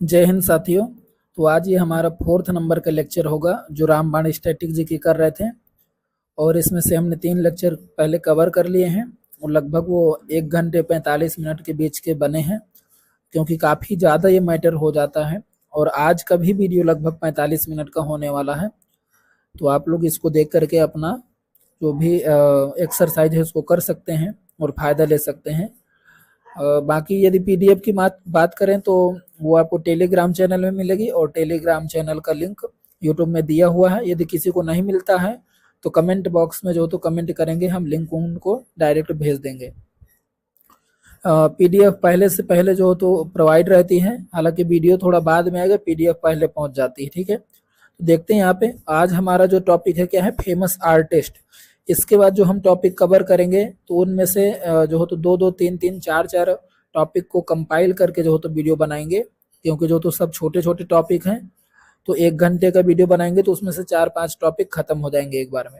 जय हिंद साथियों। तो आज ये हमारा 4th नंबर का लेक्चर होगा जो रामबाण स्टैटिक जी की कर रहे थे, और इसमें से हमने 3 लेक्चर पहले कवर कर लिए हैं और लगभग वो 1 घंटे 45 मिनट के बीच के बने हैं, क्योंकि काफ़ी ज़्यादा ये मैटर हो जाता है। और आज का भी वीडियो लगभग 45 मिनट का होने वाला है, तो आप लोग इसको देख करके अपना जो भी एक्सरसाइज है उसको कर सकते हैं और फ़ायदा ले सकते हैं। बाकी यदि पीडीएफ की बात करें तो वो आपको टेलीग्राम चैनल में मिलेगी, और टेलीग्राम चैनल का लिंक यूट्यूब में दिया हुआ है। यदि किसी को नहीं मिलता है तो कमेंट बॉक्स में जो तो कमेंट करेंगे, हम लिंक उनको डायरेक्ट भेज देंगे। पीडीएफ पहले से पहले जो तो प्रोवाइड रहती है, हालांकि वीडियो थोड़ा बाद में आएगा, पीडीएफ पहले पहुंच जाती है। ठीक है, तो देखते हैं यहाँ पे आज हमारा जो टॉपिक है क्या है, फेमस आर्टिस्ट। इसके बाद जो हम टॉपिक कवर करेंगे तो उनमें से जो हो तो 2-2, 3-3, 4-4 टॉपिक को कंपाइल करके जो हो तो वीडियो बनाएंगे, क्योंकि जो तो सब छोटे छोटे टॉपिक हैं, तो 1 घंटे का वीडियो बनाएंगे तो उसमें से 4-5 टॉपिक खत्म हो जाएंगे एक बार में।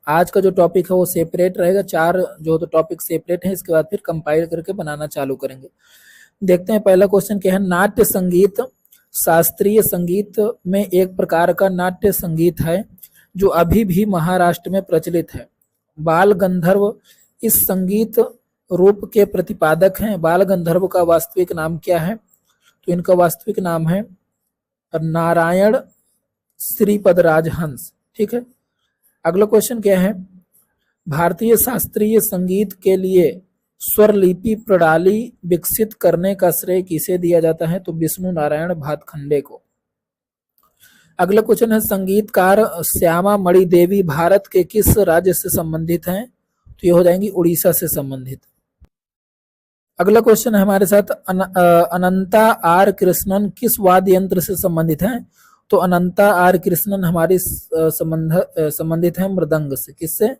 आज का जो टॉपिक है वो सेपरेट रहेगा, 4 जो तो टॉपिक सेपरेट है, इसके बाद फिर कंपाइल करके बनाना चालू करेंगे। देखते हैं पहला क्वेश्चन क्या है। नाट्य संगीत शास्त्रीय संगीत में एक प्रकार का नाट्य संगीत है जो अभी भी महाराष्ट्र में प्रचलित है। बाल गंधर्व इस संगीत रूप के प्रतिपादक हैं। बाल गंधर्व का वास्तविक नाम क्या है? तो इनका वास्तविक नाम है नारायण श्रीपद राजहंस। ठीक है, अगला क्वेश्चन क्या है। भारतीय शास्त्रीय संगीत के लिए स्वरलिपि प्रणाली विकसित करने का श्रेय किसे दिया जाता है? तो विष्णु नारायण भातखंडे को। अगला क्वेश्चन है, संगीतकार श्यामा मणि देवी भारत के किस राज्य से संबंधित हैं? तो ये हो जाएंगी उड़ीसा से संबंधित। अगला क्वेश्चन है हमारे साथ, अनंता आर कृष्णन किस वाद्य यंत्र से संबंधित हैं? तो अनंता आर कृष्णन हमारी संबंधित है मृदंग से। किससे?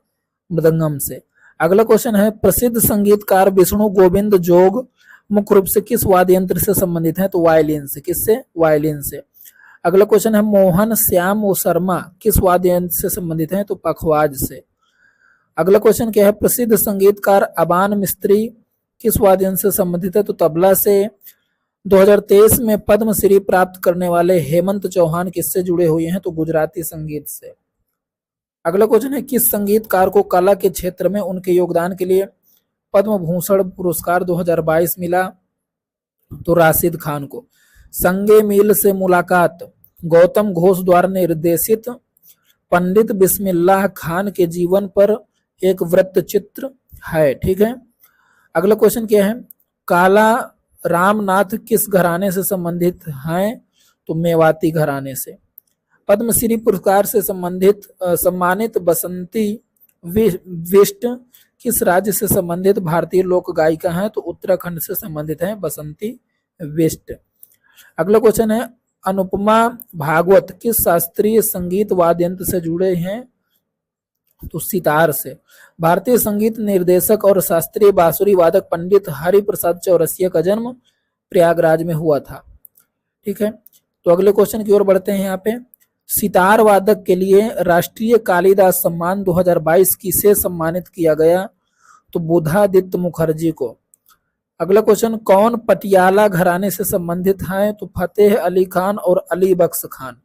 मृदंगम से। अगला क्वेश्चन है, प्रसिद्ध संगीतकार विष्णु गोविंद जोग मुख्य रूप से किस वाद्य यंत्र से संबंधित है? तो वायलिन से। किससे? वायलिन से। अगला क्वेश्चन है, मोहन श्याम शर्मा किस वाद्य यंत्र से संबंधित है? तो पखवाज से। अगला क्वेश्चन क्या है, प्रसिद्ध संगीतकार अबान मिस्त्री किस वाद्य यंत्र से संबंधित है? तो तबला से। 2023 में पद्मश्री प्राप्त करने वाले हेमंत चौहान किससे जुड़े हुए हैं? तो गुजराती संगीत से। अगला क्वेश्चन है, किस संगीतकार को कला के क्षेत्र में उनके योगदान के लिए पद्म भूषण पुरस्कार 2022 मिला? तो राशिद खान को। संगे मील से मुलाकात गौतम घोष द्वारा निर्देशित पंडित बिस्मिल्लाह खान के जीवन पर एक वृत्त चित्र है। ठीक है, अगला क्वेश्चन क्या है, काला रामनाथ किस घराने से संबंधित हैं? तो मेवाती घराने से। पद्मश्री पुरस्कार से सम्मानित बसंती बिष्ट किस राज्य से संबंधित भारतीय लोक गायिका हैं? तो उत्तराखंड से संबंधित हैं बसंती बिष्ट। अगला क्वेश्चन है, अनुपमा भागवत किस शास्त्रीय संगीत वाद्य यंत्र से जुड़े हैं? तो सितार से। भारतीय संगीत निर्देशक और शास्त्रीय बांसुरी वादक पंडित हरिप्रसाद चौरसिया का जन्म प्रयागराज में हुआ था। ठीक है, तो अगले क्वेश्चन की ओर बढ़ते हैं। यहाँ पे सितार वादक के लिए राष्ट्रीय कालिदास सम्मान 2022 किसे सम्मानित किया गया? तो बुधादित्य मुखर्जी को। अगला क्वेश्चन, कौन पटियाला घराने से संबंधित है? तो फतेह अली खान और अली बख्श खान।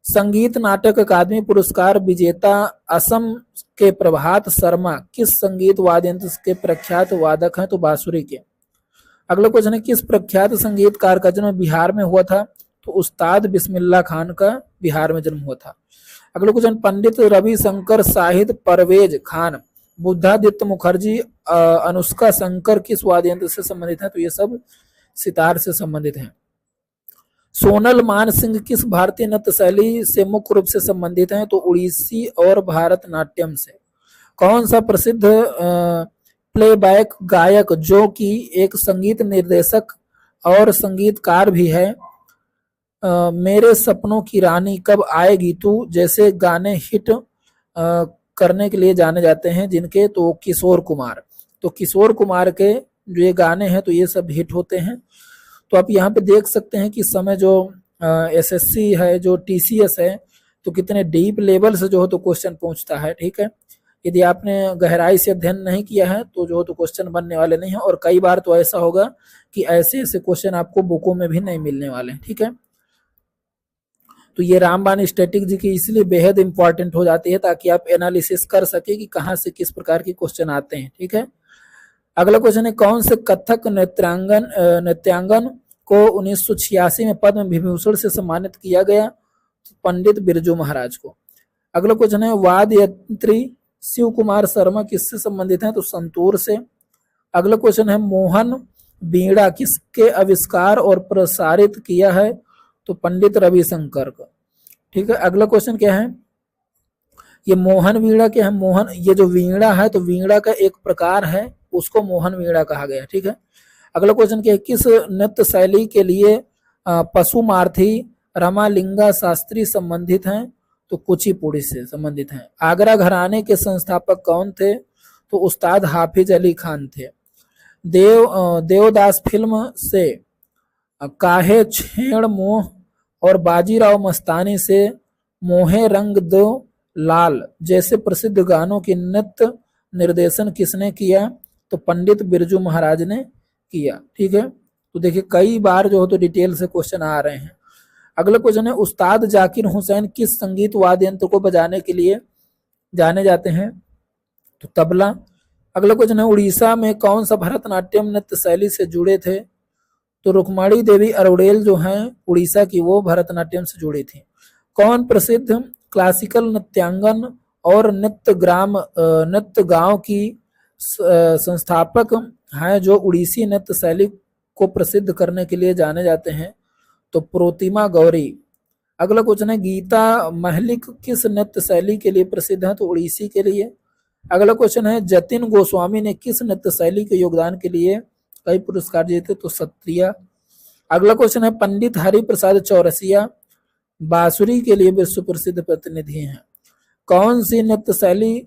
संगीत नाटक अकादमी पुरस्कार विजेता असम के प्रभात शर्मा किस संगीत वाद्य यंत्र के प्रख्यात वादक हैं? तो बांसुरी के। अगला क्वेश्चन है, किस प्रख्यात संगीतकार का जन्म बिहार में हुआ था? तो उस्ताद बिस्मिल्लाह खान का बिहार में जन्म हुआ था। अगला क्वेश्चन, पंडित रविशंकर शाहिद परवेज खान बुद्धादित्य मुखर्जी अनुष्का शंकर किस वाद्य यंत्र से संबंधित है? तो ये सब सितार से संबंधित हैं। सोनल मान सिंह किस भारतीय नृत्य शैली से मुख्य रूप से संबंधित हैं? तो उड़ीसी और भारतनाट्यम से। कौन सा प्रसिद्ध प्लेबैक गायक जो कि एक संगीत निर्देशक और संगीतकार भी है, मेरे सपनों की रानी कब आएगी तू जैसे गाने हिट करने के लिए जाने जाते हैं जिनके? तो किशोर कुमार। तो किशोर कुमार के जो ये गाने हैं तो ये सब हिट होते हैं। तो आप यहाँ पे देख सकते हैं कि समय जो एसएससी है, जो टीसीएस है, तो कितने डीप लेवल से जो हो तो क्वेश्चन पूछता है। ठीक है, यदि आपने गहराई से अध्ययन नहीं किया है तो जो तो क्वेश्चन बनने वाले नहीं है, और कई बार तो ऐसा होगा कि ऐसे ऐसे क्वेश्चन आपको बुकों में भी नहीं मिलने वाले हैं। ठीक है, तो ये रामबाण स्टैटिक जी की इसलिए बेहद इंपॉर्टेंट हो जाती है ताकि आप एनालिसिस कर सके कि कहाँ से किस प्रकार के क्वेश्चन आते हैं। ठीक है, अगला क्वेश्चन है कौन से कथक नृत्यांगन को 1986 में पद्म विभूषण से सम्मानित किया गया? पंडित बिरजू महाराज को। अगला क्वेश्चन है वाद यंत्री शिव कुमार शर्मा किससे संबंधित हैं? तो संतूर से। अगला क्वेश्चन है मोहन बीड़ा किसके आविष्कार और प्रसारित किया है? तो पंडित रविशंकर को। ठीक है, अगला क्वेश्चन क्या है? ये मोहन वीणा क्या है? मोहन, ये जो वीणा है तो वीणा का एक प्रकार है, उसको मोहन वीणा कहा गया। ठीक है, अगला क्वेश्चन क्या है? किस नृत्य शैली के लिए पशुमार्थी रमालिंगा शास्त्री संबंधित हैं? तो कुचिपुड़ी से संबंधित हैं। आगरा घराने के संस्थापक कौन थे? तो उस्ताद हाफिज अली खान थे। देवदास फिल्म से काहे छेड़ मोह और बाजीराव मस्तानी से मोहे रंग दो लाल जैसे प्रसिद्ध गानों की नृत्य निर्देशन किसने किया? तो पंडित बिरजू महाराज ने किया। ठीक है, तो देखिए कई बार जो हो तो डिटेल से क्वेश्चन आ रहे हैं। अगला क्वेश्चन है उस्ताद जाकिर हुसैन किस संगीत वाद्य यंत्र को बजाने के लिए जाने जाते हैं? तो तबला। अगला क्वेश्चन है उड़ीसा में कौन सा भरतनाट्यम नृत्य शैली से जुड़े थे? तो रुक्माणी देवी अरोड़ेल जो हैं उड़ीसा की, वो भरतनाट्यम से जुड़ी थी। कौन प्रसिद्ध क्लासिकल नृत्यांगन और नृत्य गांव की संस्थापक हैं जो उड़ीसी नृत्य शैली को प्रसिद्ध करने के लिए जाने जाते हैं? तो प्रोतिमा गौरी। अगला क्वेश्चन है गीता महलिक किस नृत्य शैली के लिए प्रसिद्ध है? तो उड़ीसी के लिए। अगला क्वेश्चन है जतिन गोस्वामी ने किस नृत्य शैली के योगदान के लिए कई पुरस्कार जीते? तो सत्रिया। अगला क्वेश्चन है पंडित हरि प्रसाद चौरसिया बांसुरी के लिए विश्व प्रसिद्ध प्रतिनिधि हैं। कौन सी नृत्य शैली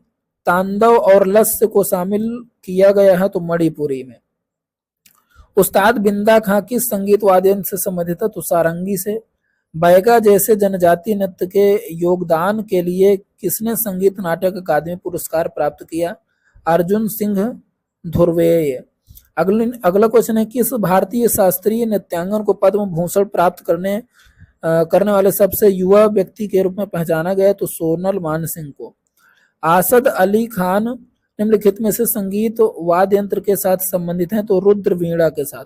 तांडव और लस्य को शामिल किया गया है? तो मणिपुरी में। उस्ताद बिंदा खां किस संगीत वाद्य यंत्र से संबंधित है? तो सारंगी से। बैगा जैसे जनजातीय नृत्य के योगदान के लिए किसने संगीत नाटक अकादमी पुरस्कार प्राप्त किया? अर्जुन सिंह धुर्वेय। अगला क्वेश्चन है किस भारतीय शास्त्रीय नृत्यांगन को पद्म भूषण प्राप्त करने वाले सबसे युवा व्यक्ति के रूप में पहचाना गया? तो सोनल मानसिंह को। आसद अली खान निम्नलिखित में से संगीत वाद्य यंत्र के साथ संबंधित हैं? तो रुद्र वीणा के साथ।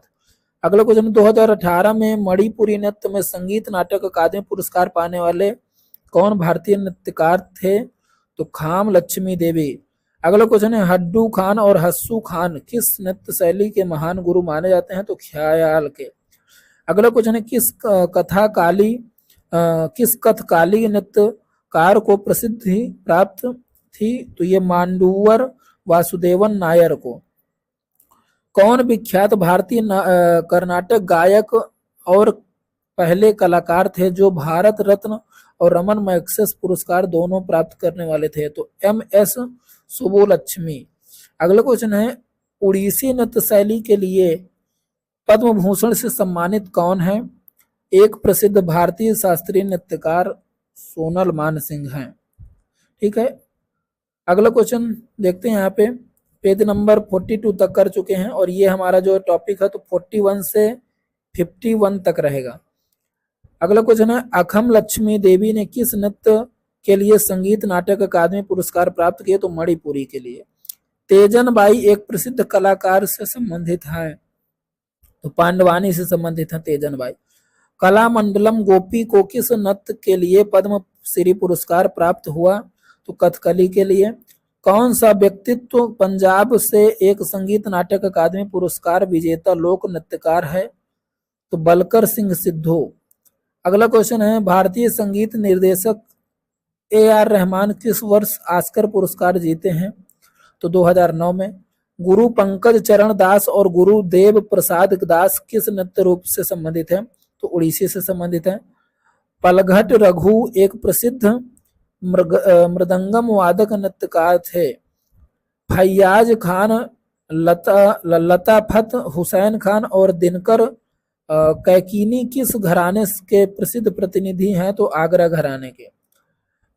अगला क्वेश्चन 2018 में मणिपुरी नृत्य में संगीत नाटक अकादमी पुरस्कार पाने वाले कौन भारतीय नृत्यकार थे? तो खाम लक्ष्मी देवी। अगला क्वेश्चन है हड्डू खान और हस्सू खान किस नृत्य शैली के महान गुरु माने जाते हैं? तो ख्याल के। अगला क्वेश्चन है किस कथकाली नृत्यकार को प्रसिद्धि प्राप्त थी? तो ये मांडूवर वासुदेवन नायर को। कौन विख्यात भारतीय कर्नाटक गायक और पहले कलाकार थे जो भारत रत्न और रमन मैग्सेस पुरस्कार दोनों प्राप्त करने वाले थे? तो MS सुबोलक्ष्मी। अगला क्वेश्चन है उड़ीसी नृत्य शैली के लिए पद्म भूषण से सम्मानित कौन है? एक प्रसिद्ध भारतीय शास्त्रीय नृत्यकार सोनल मानसिंह हैं। ठीक है, अगला क्वेश्चन देखते हैं। यहाँ पे पेज नंबर 42 तक कर चुके हैं और ये हमारा जो टॉपिक है तो 41 से 51 तक रहेगा। अगला क्वेश्चन है अखम लक्ष्मी देवी ने किस नृत्य के लिए संगीत नाटक अकादमी पुरस्कार प्राप्त किए? तो मणिपुरी के लिए। तेजन बाई एक प्रसिद्ध कलाकार से संबंधित है? तो पांडवानी से संबंधित है तेजन बाई। कला मंडलम गोपी को किस नृत्य के लिए पद्म श्री पुरस्कार प्राप्त हुआ? तो कथकली के लिए। कौन सा व्यक्तित्व पंजाब से एक संगीत नाटक अकादमी पुरस्कार विजेता लोक नृत्यकार है? तो बलकर सिंह सिद्धू। अगला क्वेश्चन है भारतीय संगीत निर्देशक AR रहमान किस वर्ष ऑस्कर पुरस्कार जीते हैं? तो 2009 में। गुरु पंकज चरण दास और गुरु देव प्रसाद दास किस नृत्य रूप से संबंधित है? तो उड़ीसी से संबंधित है। पलघट रघु एक प्रसिद्ध मृदंगम वादक नृत्यकार थे। फैयाज खान लताफत हुसैन खान और दिनकर कैकीनी किस घराने के प्रसिद्ध प्रतिनिधि हैं? तो आगरा घराने के।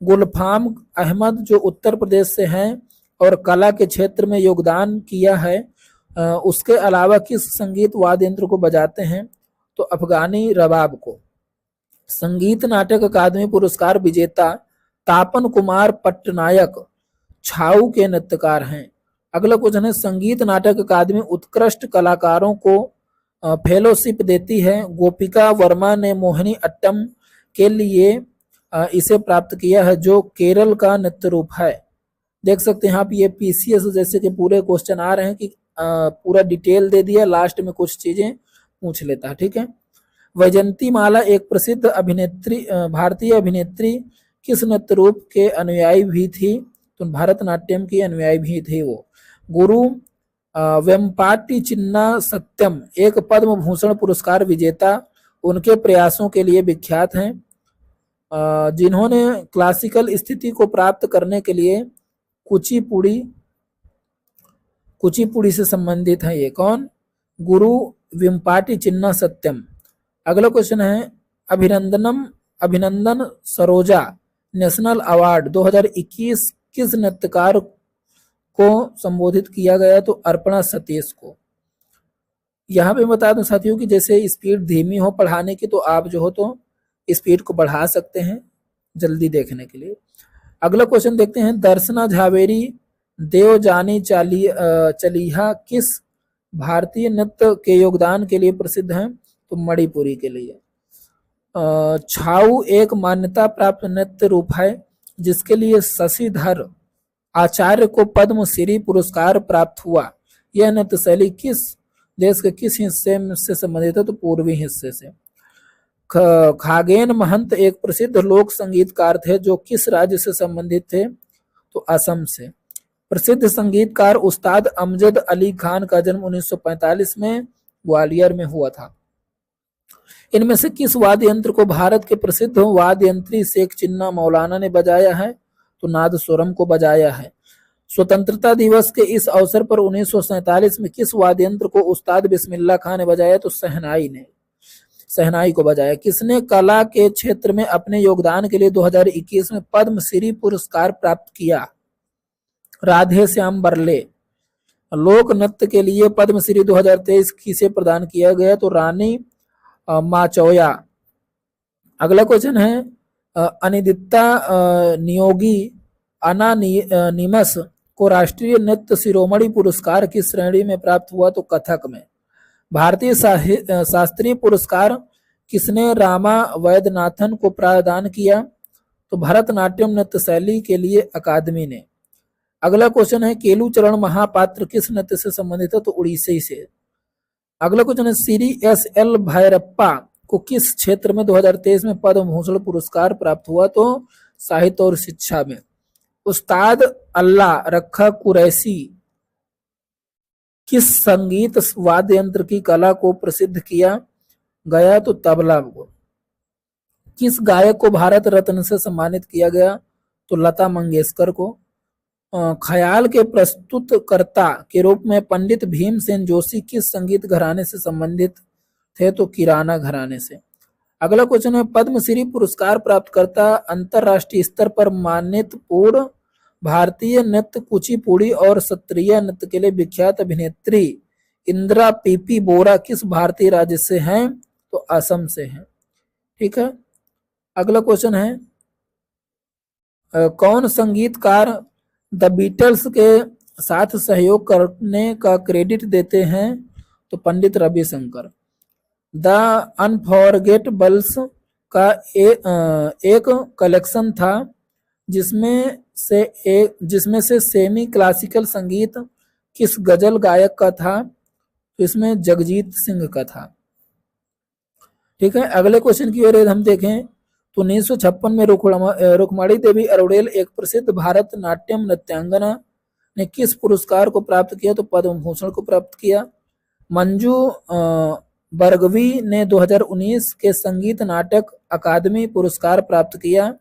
गुलफाम अहमद जो उत्तर प्रदेश से हैं और कला के क्षेत्र में योगदान किया है, उसके अलावा किस संगीत वाद्य यंत्र को बजाते हैं? तो अफगानी रबाब को। संगीत नाटक अकादमी पुरस्कार विजेता तापन कुमार पट्टनायक छाऊ के नृत्यकार हैं। अगला क्वेश्चन है, संगीत नाटक अकादमी उत्कृष्ट कलाकारों को फेलोशिप देती है। गोपिका वर्मा ने मोहिनी अट्टम के लिए इसे प्राप्त किया है, जो केरल का नृत्य रूप है। देख सकते हैं आप, ये पीसीएस जैसे कि पूरे क्वेश्चन आ रहे हैं कि पूरा डिटेल दे दिया, लास्ट में कुछ चीजें पूछ लेता है। ठीक है। वैजयंती माला एक प्रसिद्ध अभिनेत्री, भारतीय अभिनेत्री किस नृत्य रूप के अनुयायी भी थी? तो भरतनाट्यम की अनुयायी भी थी वो। गुरु वेम्पाटी चिन्ना सत्यम एक पद्म भूषण पुरस्कार विजेता उनके प्रयासों के लिए विख्यात हैं, जिन्होंने क्लासिकल स्थिति को प्राप्त करने के लिए कुचिपुड़ी से संबंधित है। ये कौन? गुरु वेम्पाटी चिन्ना सत्यम। अगला क्वेश्चन है, अभिनंदन सरोजा नेशनल अवार्ड 2021 किस नृत्यकार को संबोधित किया गया? तो अर्पणा सतीश को। यहाँ पे बता दूं साथियों कि जैसे स्पीड धीमी हो पढ़ाने की, तो आप जो हो तो स्पीड को बढ़ा सकते हैं जल्दी देखने के लिए। अगला क्वेश्चन देखते हैं, दर्शना झावेरी देव जानी चलीहा किस भारतीय नृत्य के योगदान के लिए प्रसिद्ध हैं? तो मणिपुरी के लिए। छाऊ एक मान्यता प्राप्त नृत्य रूप है जिसके लिए शशिधर आचार्य को पद्मश्री पुरस्कार प्राप्त हुआ। यह नृत्य शैली किस देश के किस हिस्से से संबंधित है? तो पूर्वी हिस्से से। खागेन महंत एक प्रसिद्ध लोक संगीतकार थे जो किस राज्य से संबंधित थे? तो असम से। प्रसिद्ध संगीतकार उस्ताद अमजद अली खान का जन्म 1945 में ग्वालियर में हुआ था। इनमें से किस वाद्य यंत्र को भारत के प्रसिद्ध वाद्य यंत्री शेख चिन्ना मौलाना ने बजाया है? तो नादस्वरम को बजाया है। स्वतंत्रता दिवस के इस अवसर पर 1947 में किस वाद्य यंत्र को उस्ताद बिस्मिल्लाह खान ने बजाया? तो शहनाई को बजाया। किसने कला के क्षेत्र में अपने योगदान के लिए 2021 में पद्मश्री पुरस्कार प्राप्त किया? राधे श्याम बर्ले। लोक नृत्य के लिए पद्मश्री 2023 किसे प्रदान किया गया? तो रानी माचौया। अगला क्वेश्चन है, अनिदित्ता नियोगी अनानिमस को राष्ट्रीय नृत्य शिरोमणि पुरस्कार किस श्रेणी में प्राप्त हुआ? तो कथक में। भारतीय शास्त्रीय पुरस्कार किसने रामा वैद्यनाथन को प्रदान किया? तो भरतनाट्यम नृत्य शैली के लिए अकादमी ने। अगला क्वेश्चन है, केलुचरण महापात्र किस नृत्य से संबंधित है? तो उड़ीसी से। अगला क्वेश्चन है, श्री एस.एल. भैरप्पा को किस क्षेत्र में 2023 में पद्म भूषण पुरस्कार प्राप्त हुआ? तो साहित्य और शिक्षा में। उस्ताद अल्लाह रखा कुरैशी किस संगीत वाद्य यंत्र की कला को प्रसिद्ध किया गया? तो तबला को। किस गायक को भारत रत्न से सम्मानित किया गया? तो लता मंगेशकर को। ख्याल के प्रस्तुतकर्ता के रूप में पंडित भीमसेन जोशी किस संगीत घराने से संबंधित थे? तो किराना घराने से। अगला क्वेश्चन है, पद्मश्री पुरस्कार प्राप्तकर्ता अंतरराष्ट्रीय स्तर पर मान्यतापूर्ण भारतीय नृत्य कुचिपुड़ी और सत्रिया नृत्य के लिए विख्यात अभिनेत्री इंदिरा पीपी बोरा किस भारतीय राज्य से हैं? तो असम से हैं। ठीक है। अगला क्वेश्चन है, कौन संगीतकार द बीटल्स के साथ सहयोग करने का क्रेडिट देते हैं? तो पंडित रविशंकर। द अनफॉरगेटेबल्स का एक कलेक्शन था जिसमें से सेमी क्लासिकल संगीत किस गजल गायक का था? तो इसमें जगजीत सिंह का था। ठीक है। अगले क्वेश्चन की ओर हम देखें तो 1956 में रुक्माणी देवी अरोड़ेल एक प्रसिद्ध भारत नाट्यम नृत्यांगना ने किस पुरस्कार को प्राप्त किया? तो पद्म भूषण को प्राप्त किया। मंजू बरगवी ने 2019 के संगीत नाटक अकादमी पुरस्कार प्राप्त किया।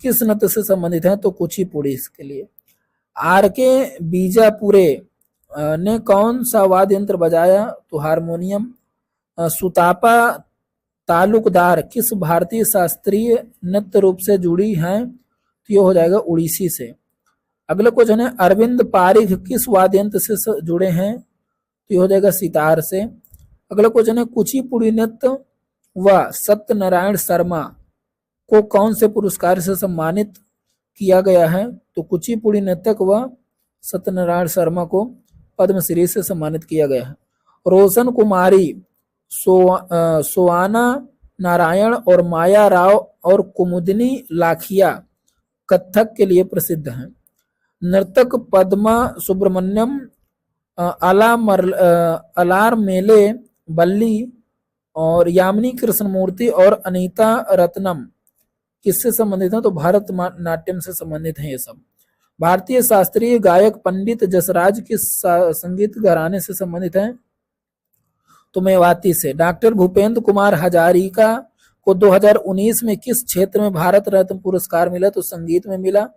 किस नृत्य से संबंधित है? तो कुचिपुड़ी के लिए। आर के बीजापुरे ने कौन सा वाद्य यंत्र बजाया? तो हारमोनियम। सुतापा तालुकदार किस भारतीय शास्त्रीय नृत्य रूप से जुड़ी हैं? तो ये हो जाएगा उड़ीसी से। अगला क्वेश्चन है अरविंद पारिख किस वाद्य यंत्र से जुड़े हैं? तो ये हो जाएगा सितार से। अगला क्वेश्चन है कुचिपुड़ी नृत्य व सत्यनारायण शर्मा को कौन से पुरस्कार से सम्मानित किया गया है? तो कुचिपुड़ी नृत्यक व सत्यनारायण शर्मा को पद्मश्री से सम्मानित किया गया है। रोशन कुमारी सोआना नारायण और माया राव और कुमुदिनी लाखिया कथक के लिए प्रसिद्ध हैं। नर्तक पद्मा सुब्रमण्यम अलार मेले बल्ली और यामिनी कृष्णमूर्ति और अनीता रत्नम किससे संबंधित है? तो भारत नाट्यम से संबंधित है ये सब। भारतीय शास्त्रीय गायक पंडित जसराज किस संगीत घराने से संबंधित है? तो मेवाती से। डॉक्टर भूपेंद्र कुमार हजारिका को 2019 में किस क्षेत्र में भारत रत्न पुरस्कार मिला? तो संगीत में मिला।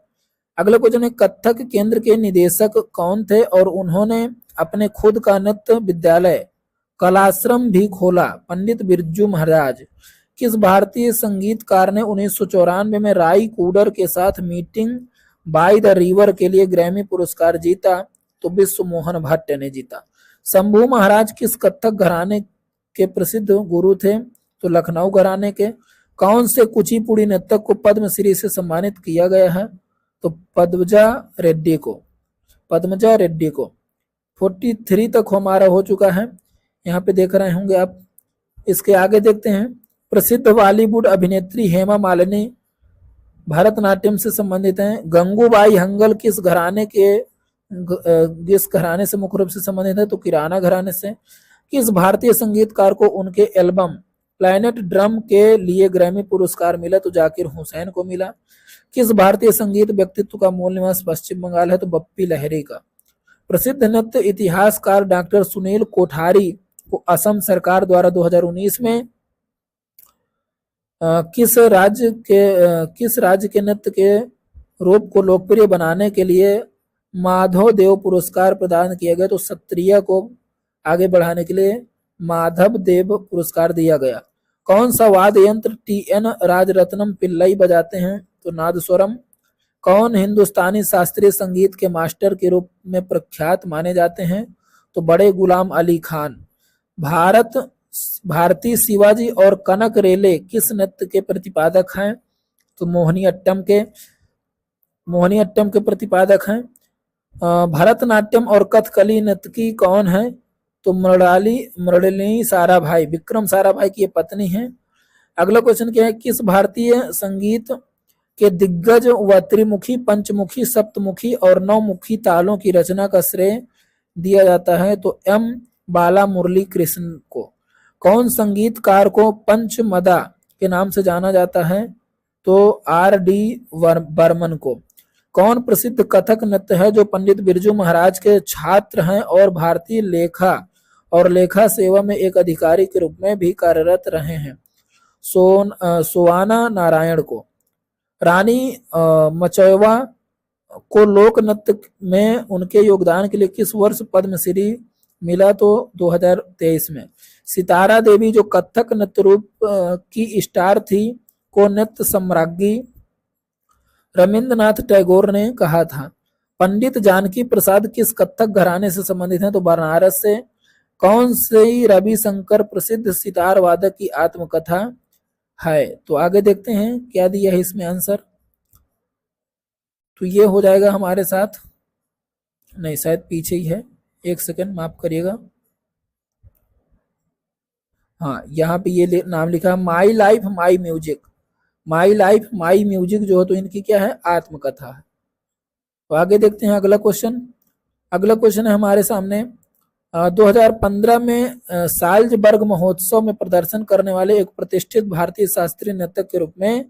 अगला क्वेश्चन है कथक केंद्र के निदेशक कौन थे और उन्होंने अपने खुद का नृत्य विद्यालय कलाश्रम भी खोला? पंडित बिरजू महाराज। किस भारतीय संगीतकार ने 1994 में राई कूडर के साथ मीटिंग बाय द रिवर के लिए ग्रैमी पुरस्कार जीता? तो विश्व मोहन भट्ट ने जीता। शंभू महाराज किस कथक घराने के प्रसिद्ध गुरु थे? तो लखनऊ घराने के। कौन से कुचिपुड़ी नर्तक को पद्मश्री से सम्मानित किया गया है? तो पद्मजा रेड्डी को। पद्मजा रेड्डी को। 43 तक हमारा हो चुका है, यहाँ पे देख रहे होंगे आप। इसके आगे देखते हैं प्रसिद्ध बॉलीवुड अभिनेत्री हेमा मालिनी भरतनाट्यम से संबंधित हैं। गंगूबाई हंगल किस घराने से मुख्य रूप से संबंधित है? तो किराना घराने से। किस भारतीय संगीतकार को उनके एल्बम प्लैनेट ड्रम के लिए ग्रैमी पुरस्कार मिला? तो जाकिर हुसैन को मिला। किस भारतीय संगीत व्यक्तित्व का मूल निवास पश्चिम बंगाल है? तो बप्पी लहरी का। प्रसिद्ध नृत्य इतिहासकार डॉक्टर सुनील कोठारी को असम सरकार द्वारा 2019 में किस राज्य के नृत्य के रूप को लोकप्रिय बनाने के लिए माधव देव पुरस्कार प्रदान किया गया? तो सत्रिया को आगे बढ़ाने के लिए माधव देव पुरस्कार दिया गया। कौन सा वाद्य यंत्र टी.एन. राजरत्नम पिल्लई बजाते हैं? तो नादस्वरम। कौन हिंदुस्तानी शास्त्रीय संगीत के मास्टर के रूप में प्रख्यात माने जाते हैं? तो बड़े गुलाम अली खान। भारती शिवाजी और कनक रेले किस नृत्य के प्रतिपादक हैं? तो मोहिनीअट्टम के प्रतिपादक हैं। भरतनाट्यम और कथकली नर्तकी कौन है? तो मृणालिनी साराभाई, विक्रम साराभाई की ये पत्नी है। अगला क्वेश्चन क्या है? किस भारतीय संगीत के दिग्गज व त्रिमुखी, पंचमुखी, सप्तमुखी और नौमुखी तालों की रचना का श्रेय दिया जाता है? तो एम बाला मुरली कृष्ण को। कौन संगीतकार को पंचमदा के नाम से जाना जाता है? तो आर.डी. बर्मन को। कौन प्रसिद्ध कथक नृत्य है जो पंडित बिरजू महाराज के छात्र हैं और भारतीय लेखा सेवा में एक अधिकारी के रूप में भी कार्यरत रहे हैं? सोआना नारायण को। रानी मचयवा को लोक नृत्य में उनके योगदान के लिए किस वर्ष पद्मश्री मिला? तो 2023 में। सितारा देवी जो कथक नृत्य रूप की स्टार थी को नृत्य सम्राज्ञी रविंद्रनाथ टैगोर ने कहा था। पंडित जानकी प्रसाद किस कथक घराने से संबंधित हैं? तो बनारस से। कौन सी रविशंकर प्रसिद्ध सितार वादक की आत्मकथा है? तो आगे देखते हैं क्या दिया है इसमें आंसर। तो ये हो जाएगा हमारे साथ, नहीं शायद पीछे ही है, एक सेकंड माफ करिएगा। हाँ, यहाँ पे ये नाम लिखा है my life my music. My life my music जो है तो इनकी क्या है? आत्मकथा है। तो आगे देखते हैं अगला क्वेश्चन। अगला क्वेश्चन है हमारे सामने 2015 में साल्जबर्ग महोत्सव में प्रदर्शन करने वाले एक प्रतिष्ठित भारतीय शास्त्रीय नृत्यक के रूप में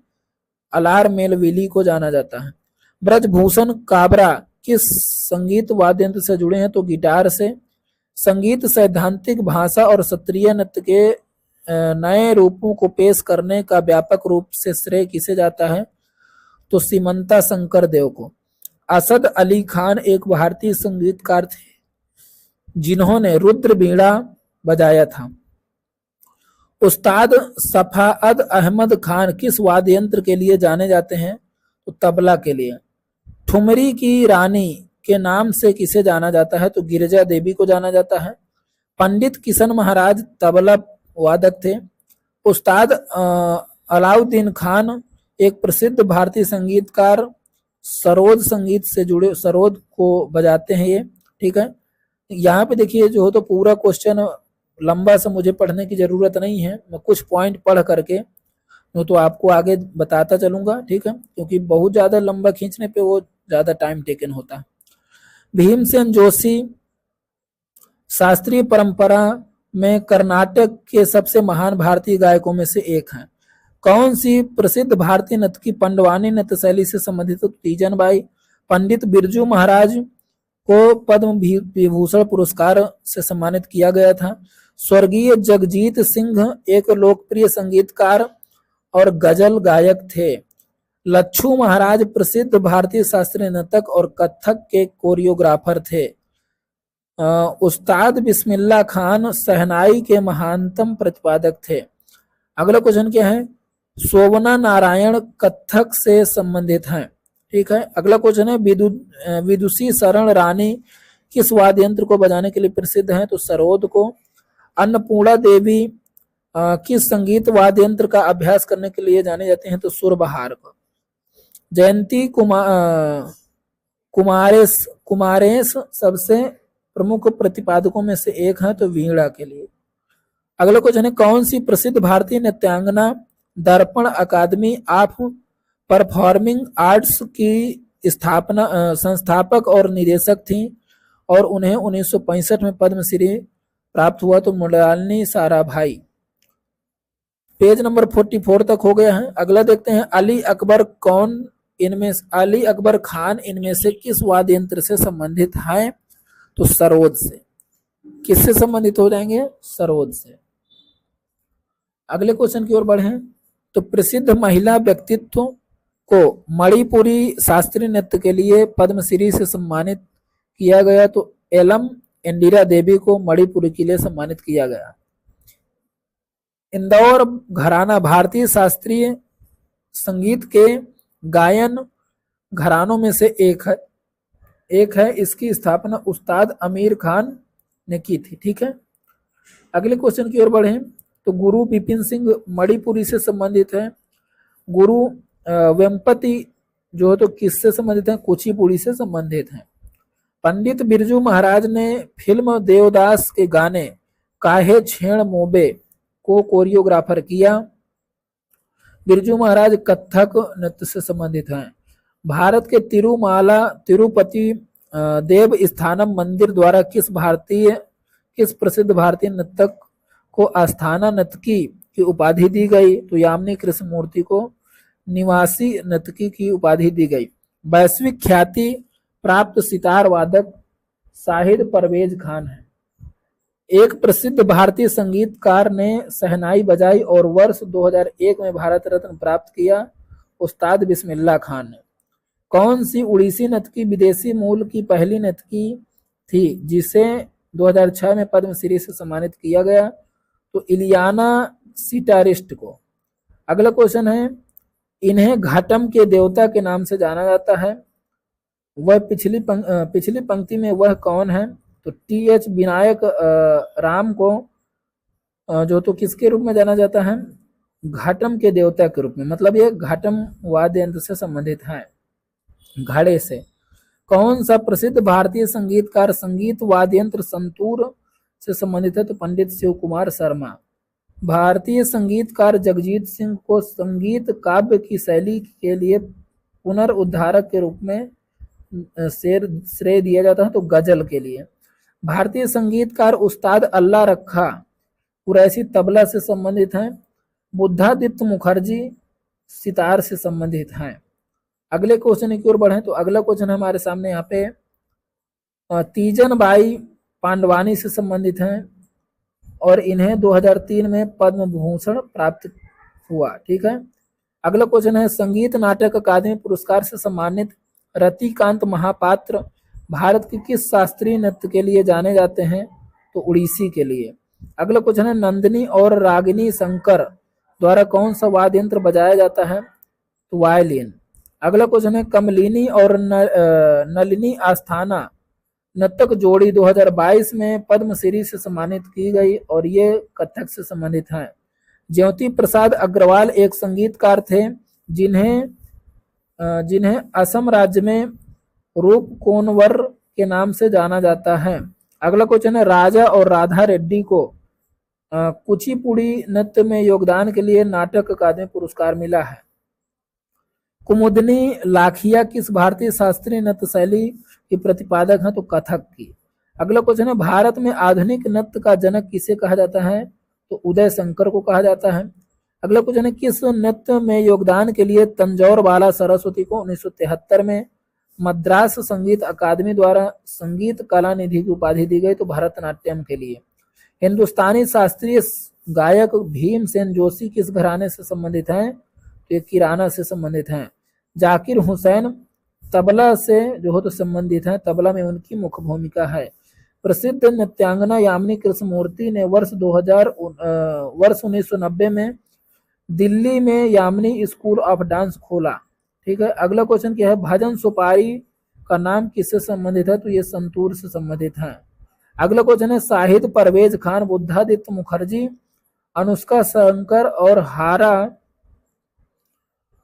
अलार मेलविली को जाना जाता है। ब्रजभूषण काबरा किस संगीत वाद्य यंत्र से जुड़े हैं? तो गिटार से। संगीत सैद्धांतिक भाषा और शास्त्रीय नृत्य के नए रूपों को पेश करने का व्यापक रूप से श्रेय किसे जाता है? तो सीमंता शंकर देव को। असद अली खान एक भारतीय संगीतकार थे जिन्होंने रुद्र बीड़ा बजाया था। उस्ताद सफाअद अहमद खान किस वाद्य यंत्र के लिए जाने जाते हैं? तो तबला के लिए। ठुमरी की रानी के नाम से किसे जाना जाता है? तो गिरिजा देवी को जाना जाता है। पंडित किशन महाराज तबला वादक थे। उस्ताद अलाउद्दीन खान एक प्रसिद्ध भारतीय संगीतकार, सरोद संगीत से जुड़े, सरोद को बजाते हैं ये, ठीक है। यहाँ पे देखिए जो हो तो पूरा क्वेश्चन लंबा सा मुझे पढ़ने की जरूरत नहीं है, मैं कुछ पॉइंट पढ़ करके तो आपको आगे बताता चलूंगा, ठीक है, क्योंकि बहुत ज्यादा लंबा खींचने पे वो ज्यादा टाइम टेकन होता है। भीमसेन जोशी शास्त्रीय परंपरा में कर्नाटक के सबसे महान भारतीय गायकों में से एक हैं। कौन सी प्रसिद्ध भारतीय नर्तकी पंडवानी नृत्य शैली से संबंधित? तीजन बाई। पंडित बिरजू महाराज को पद्म विभूषण पुरस्कार से सम्मानित किया गया था। स्वर्गीय जगजीत सिंह एक लोकप्रिय संगीतकार और गजल गायक थे। लच्छू महाराज प्रसिद्ध भारतीय शास्त्रीय नर्तक और कथक के कोरियोग्राफर थे। उस्ताद बिस्मिल्लाह खान शहनाई के महानतम प्रतिपादक थे। अगला क्वेश्चन क्या है? शोभना नारायण कथक से संबंधित हैं, ठीक है। अगला क्वेश्चन है विदुषी शरण रानी किस वाद्य यंत्र को बजाने के लिए प्रसिद्ध हैं? तो सरोद को। अन्नपूर्णा देवी किस संगीत वाद्य यंत्र का अभ्यास करने के लिए जाने जाते हैं? तो सुरबहार को। जयंती कुमारेश सबसे प्रमुख प्रतिपादकों में से एक है, तो वीणा के लिए। अगला क्वेश्चन है कौन सी प्रसिद्ध भारतीय नृत्यांगना दर्पण अकादमी ऑफ परफॉर्मिंग आर्ट्स की संस्थापक और निदेशक थी और उन्हें 1965 में पद्मश्री प्राप्त हुआ? तो मृणालिनी साराभाई। पेज नंबर 44 तक हो गया है। अगला देखते हैं अली अकबर खान इनमें से किस वाद्य यंत्र से संबंधित हैं? तो सरोद से। किससे संबंधित हो जाएंगे? सरोद से। अगले क्वेश्चन की ओर बढ़ें तो प्रसिद्ध महिला व्यक्तित्व को मणिपुरी शास्त्रीय नृत्य के लिए पद्मश्री से सम्मानित किया गया, तो एलम इंदिरा देवी को मणिपुरी के लिए सम्मानित किया गया। इंदौर घराना भारतीय शास्त्रीय संगीत के गायन घरानों में से एक है। इसकी स्थापना उस्ताद आमिर खान ने की थी, ठीक है। अगले क्वेश्चन की ओर बढ़ें तो गुरु बिपिन सिंह मणिपुरी से संबंधित है। गुरु वेम्पति जो है तो किससे संबंधित है? कुचिपुड़ी से संबंधित है। पंडित बिरजू महाराज ने फिल्म देवदास के गाने काहे छेड़ मोबे को कोरियोग्राफर किया। बिरजू महाराज कथक नृत्य से संबंधित हैं। भारत के तिरुपति देव स्थानम मंदिर द्वारा किस प्रसिद्ध भारतीय नर्तक को आस्थाना नर्तकी की उपाधि दी गई? तो यामिनी कृष्णमूर्ति को निवासी नर्तकी की उपाधि दी गई। वैश्विक ख्याति प्राप्त सितार वादक शाहिद परवेज खान है। एक प्रसिद्ध भारतीय संगीतकार ने शहनाई बजाई और वर्ष 2001 में भारत रत्न प्राप्त किया, उस्ताद बिस्मिल्लाह खान ने। कौन सी उड़ीसी नर्तकी विदेशी मूल की पहली नर्तकी थी जिसे 2006 में पद्मश्री से सम्मानित किया गया? तो इलियाना सिटारिस्ट को। अगला क्वेश्चन है इन्हें घाटम के देवता के नाम से जाना जाता है। वह पिछली पंक्ति में वह कौन है? तो टी.एच. विनायक राम को जो तो किसके रूप में जाना जाता है? घाटम के देवता के रूप में, मतलब ये घाटम वाद्य यंत्र से संबंधित है, घड़े से। कौन सा प्रसिद्ध भारतीय संगीतकार संगीत वाद्य यंत्र संतूर से संबंधित है? तो पंडित शिव कुमार शर्मा। भारतीय संगीतकार जगजीत सिंह को संगीत काव्य की शैली के लिए पुनरुद्धारक के रूप में श्रेय दिया जाता है, तो गजल के लिए। भारतीय संगीतकार उस्ताद अल्लाह रखा कुरैशी तबला से संबंधित हैं। बुद्धादित्य मुखर्जी सितार से संबंधित हैं। अगले क्वेश्चन की ओर बढ़ें तो अगला क्वेश्चन हमारे सामने यहाँ पे तीजन बाई पांडवानी से संबंधित हैं और इन्हें 2003 में पद्म भूषण प्राप्त हुआ, ठीक है। अगला क्वेश्चन है संगीत नाटक अकादमी पुरस्कार से सम्मानित रतिकांत महापात्र भारत के किस शास्त्रीय नृत्य के लिए जाने जाते हैं? तो उड़ीसी के लिए। अगला क्वेश्चन है नंदिनी और रागिनी शंकर द्वारा कौन सा वाद्य यंत्र बजाया जाता है? तो वायलिन। अगला क्वेश्चन है कमलिनी और नलिनी आस्थाना नर्तक जोड़ी 2022 में पद्मश्री से सम्मानित की गई और ये कथक से संबंधित हैं। ज्योति प्रसाद अग्रवाल एक संगीतकार थे जिन्हें असम राज्य में रूप कोनवर के नाम से जाना जाता है। अगला क्वेश्चन है राजा और राधा रेड्डी को कुचिपुड़ी नृत्य में योगदान के लिए नाटक अकादमी पुरस्कार मिला है। कुमुदनी लाखिया किस भारतीय शास्त्रीय नृत्य शैली की प्रतिपादक है? तो कथक की। अगला क्वेश्चन है भारत में आधुनिक नृत्य का जनक किसे कहा जाता है? तो उदय शंकर को कहा जाता है। अगला क्वेश्चन है किस नृत्य में योगदान के लिए तंजौर बाला सरस्वती को 1973 में मद्रास संगीत अकादमी द्वारा संगीत कला निधि की उपाधि दी गई? तो भरतनाट्यम के लिए। हिंदुस्तानी शास्त्रीय गायक भीमसेन जोशी किस घराने से संबंधित हैं? तो ये किराना से संबंधित हैं। जाकिर हुसैन तबला से जो हो तो संबंधित हैं, तबला में उनकी मुख्य भूमिका है। प्रसिद्ध नृत्यांगना यामिनी कृष्णमूर्ति ने वर्ष 1990 में दिल्ली में यामिनी स्कूल ऑफ डांस खोला। ठीक है। अगला क्वेश्चन क्या है भजन सुपारी का नाम किससे संबंधित है? तो ये संतूर से संबंधित है। अगला क्वेश्चन है शाहिद परवेज खान बुद्धादित्य मुखर्जी अनुष्का शंकर और हारा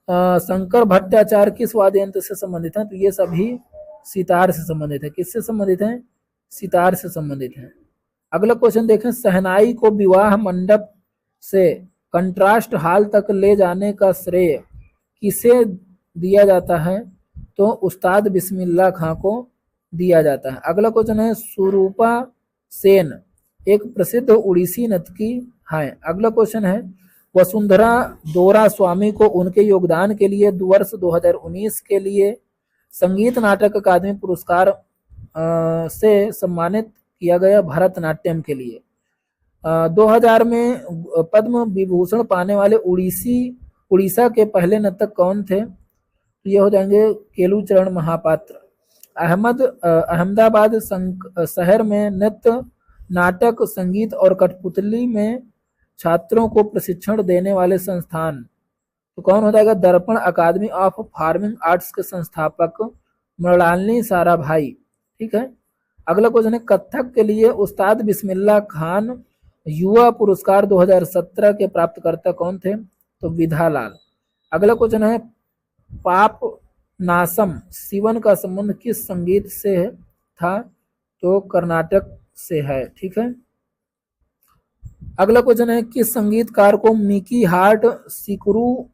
शंकर भट्टाचार्य किस वाद्य यंत्र से संबंधित हैं? तो ये सभी सितार से संबंधित है। किससे संबंधित हैं? सितार से संबंधित हैं। अगला क्वेश्चन देखें शहनाई को विवाह मंडप से कंट्रास्ट हॉल तक ले जाने का श्रेय किसे दिया जाता है? तो उस्ताद बिस्मिल्लाह खां को दिया जाता है। अगला क्वेश्चन है सुरूपा सेन एक प्रसिद्ध उड़ीसी नर्तकी है। अगला क्वेश्चन है वसुंधरा दोरा स्वामी को उनके योगदान के लिए वर्ष 2019 के लिए संगीत नाटक अकादमी पुरस्कार से सम्मानित किया गया भरतनाट्यम के लिए। 2000 में पद्म विभूषण पाने वाले उड़ीसा के पहले नर्तक कौन थे? ये हो जाएंगे केलूचरण महापात्र। अहमदाबाद शहर में नृत्य नाटक संगीत और कठपुतली में छात्रों को प्रशिक्षण देने वाले संस्थान तो कौन हो जाएगा? दर्पण अकादमी ऑफ फार्मिंग आर्ट्स के संस्थापक मृणालिनी साराभाई। ठीक है। अगला क्वेश्चन है कथक के लिए उस्ताद बिस्मिल्लाह खान युवा पुरस्कार 2017 के प्राप्तकर्ता कौन थे? तो विधालाल। अगला क्वेश्चन है पाप नासम सिवन का संबंध किस संगीत से था? तो कर्नाटक से है। ठीक है। अगला क्वेश्चन है किस संगीतकार को मिकी हार्ट सिकुरू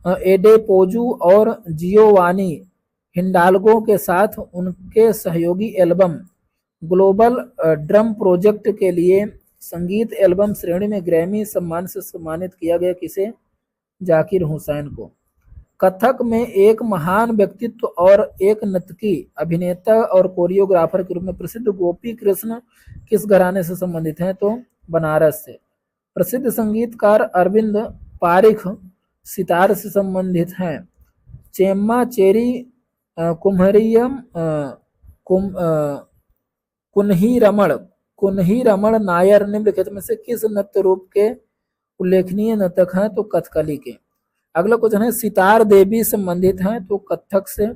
एडेपोजू और जियोवानी हिंडाल्गो के साथ उनके सहयोगी एल्बम ग्लोबल ड्रम प्रोजेक्ट के लिए संगीत एल्बम श्रेणी में ग्रैमी सम्मान से सम्मानित किया गया? किसे? जाकिर हुसैन को। कथक में एक महान व्यक्तित्व और एक नर्तकी अभिनेता और कोरियोग्राफर के रूप में प्रसिद्ध गोपी कृष्ण किस घराने से संबंधित हैं? तो बनारस से। प्रसिद्ध संगीतकार अरविंद पारिख सितार से संबंधित हैं। चेम्मा चेरी कुम्हरियम कुन्ही रमण नायर निम्नलिखित में से किस नृत्य रूप के उल्लेखनीय नर्तक हैं? तो कथकली के। अगला क्वेश्चन है सितार देवी संबंधित हैं? तो कथक से।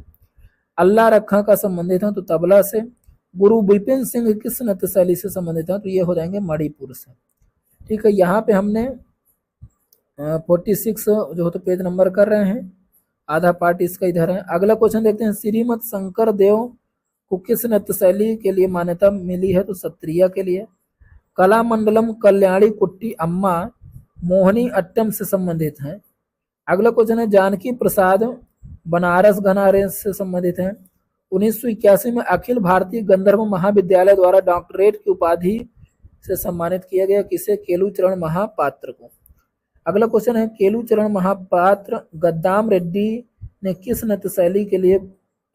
अल्लाह रखा का संबंधित है? तो तबला से। गुरु विपिन सिंह किस नृत्य शैली से संबंधित है? तो ये हो जाएंगे मणिपुर से। ठीक है। यहाँ पे हमने 46 जो हो तो पेज नंबर कर रहे हैं, आधा पार्ट इसका इधर है। अगला क्वेश्चन देखते हैं श्रीमद शंकर देव को किस नृत्य शैली के लिए मान्यता मिली है? तो सत्रिया के लिए। कला मंडलम कल्याणी कुट्टी अम्मा मोहनी अट्टम से संबंधित हैं। अगला क्वेश्चन है जानकी प्रसाद बनारस घराने से संबंधित हैं। 1981 में अखिल भारतीय गंधर्व महाविद्यालय द्वारा डॉक्टरेट की उपाधि से सम्मानित किया गया? किसे? केलूचरण महापात्र को। अगला क्वेश्चन है केलूचरण महापात्र गद्दाम रेड्डी ने किस नृत्य शैली के लिए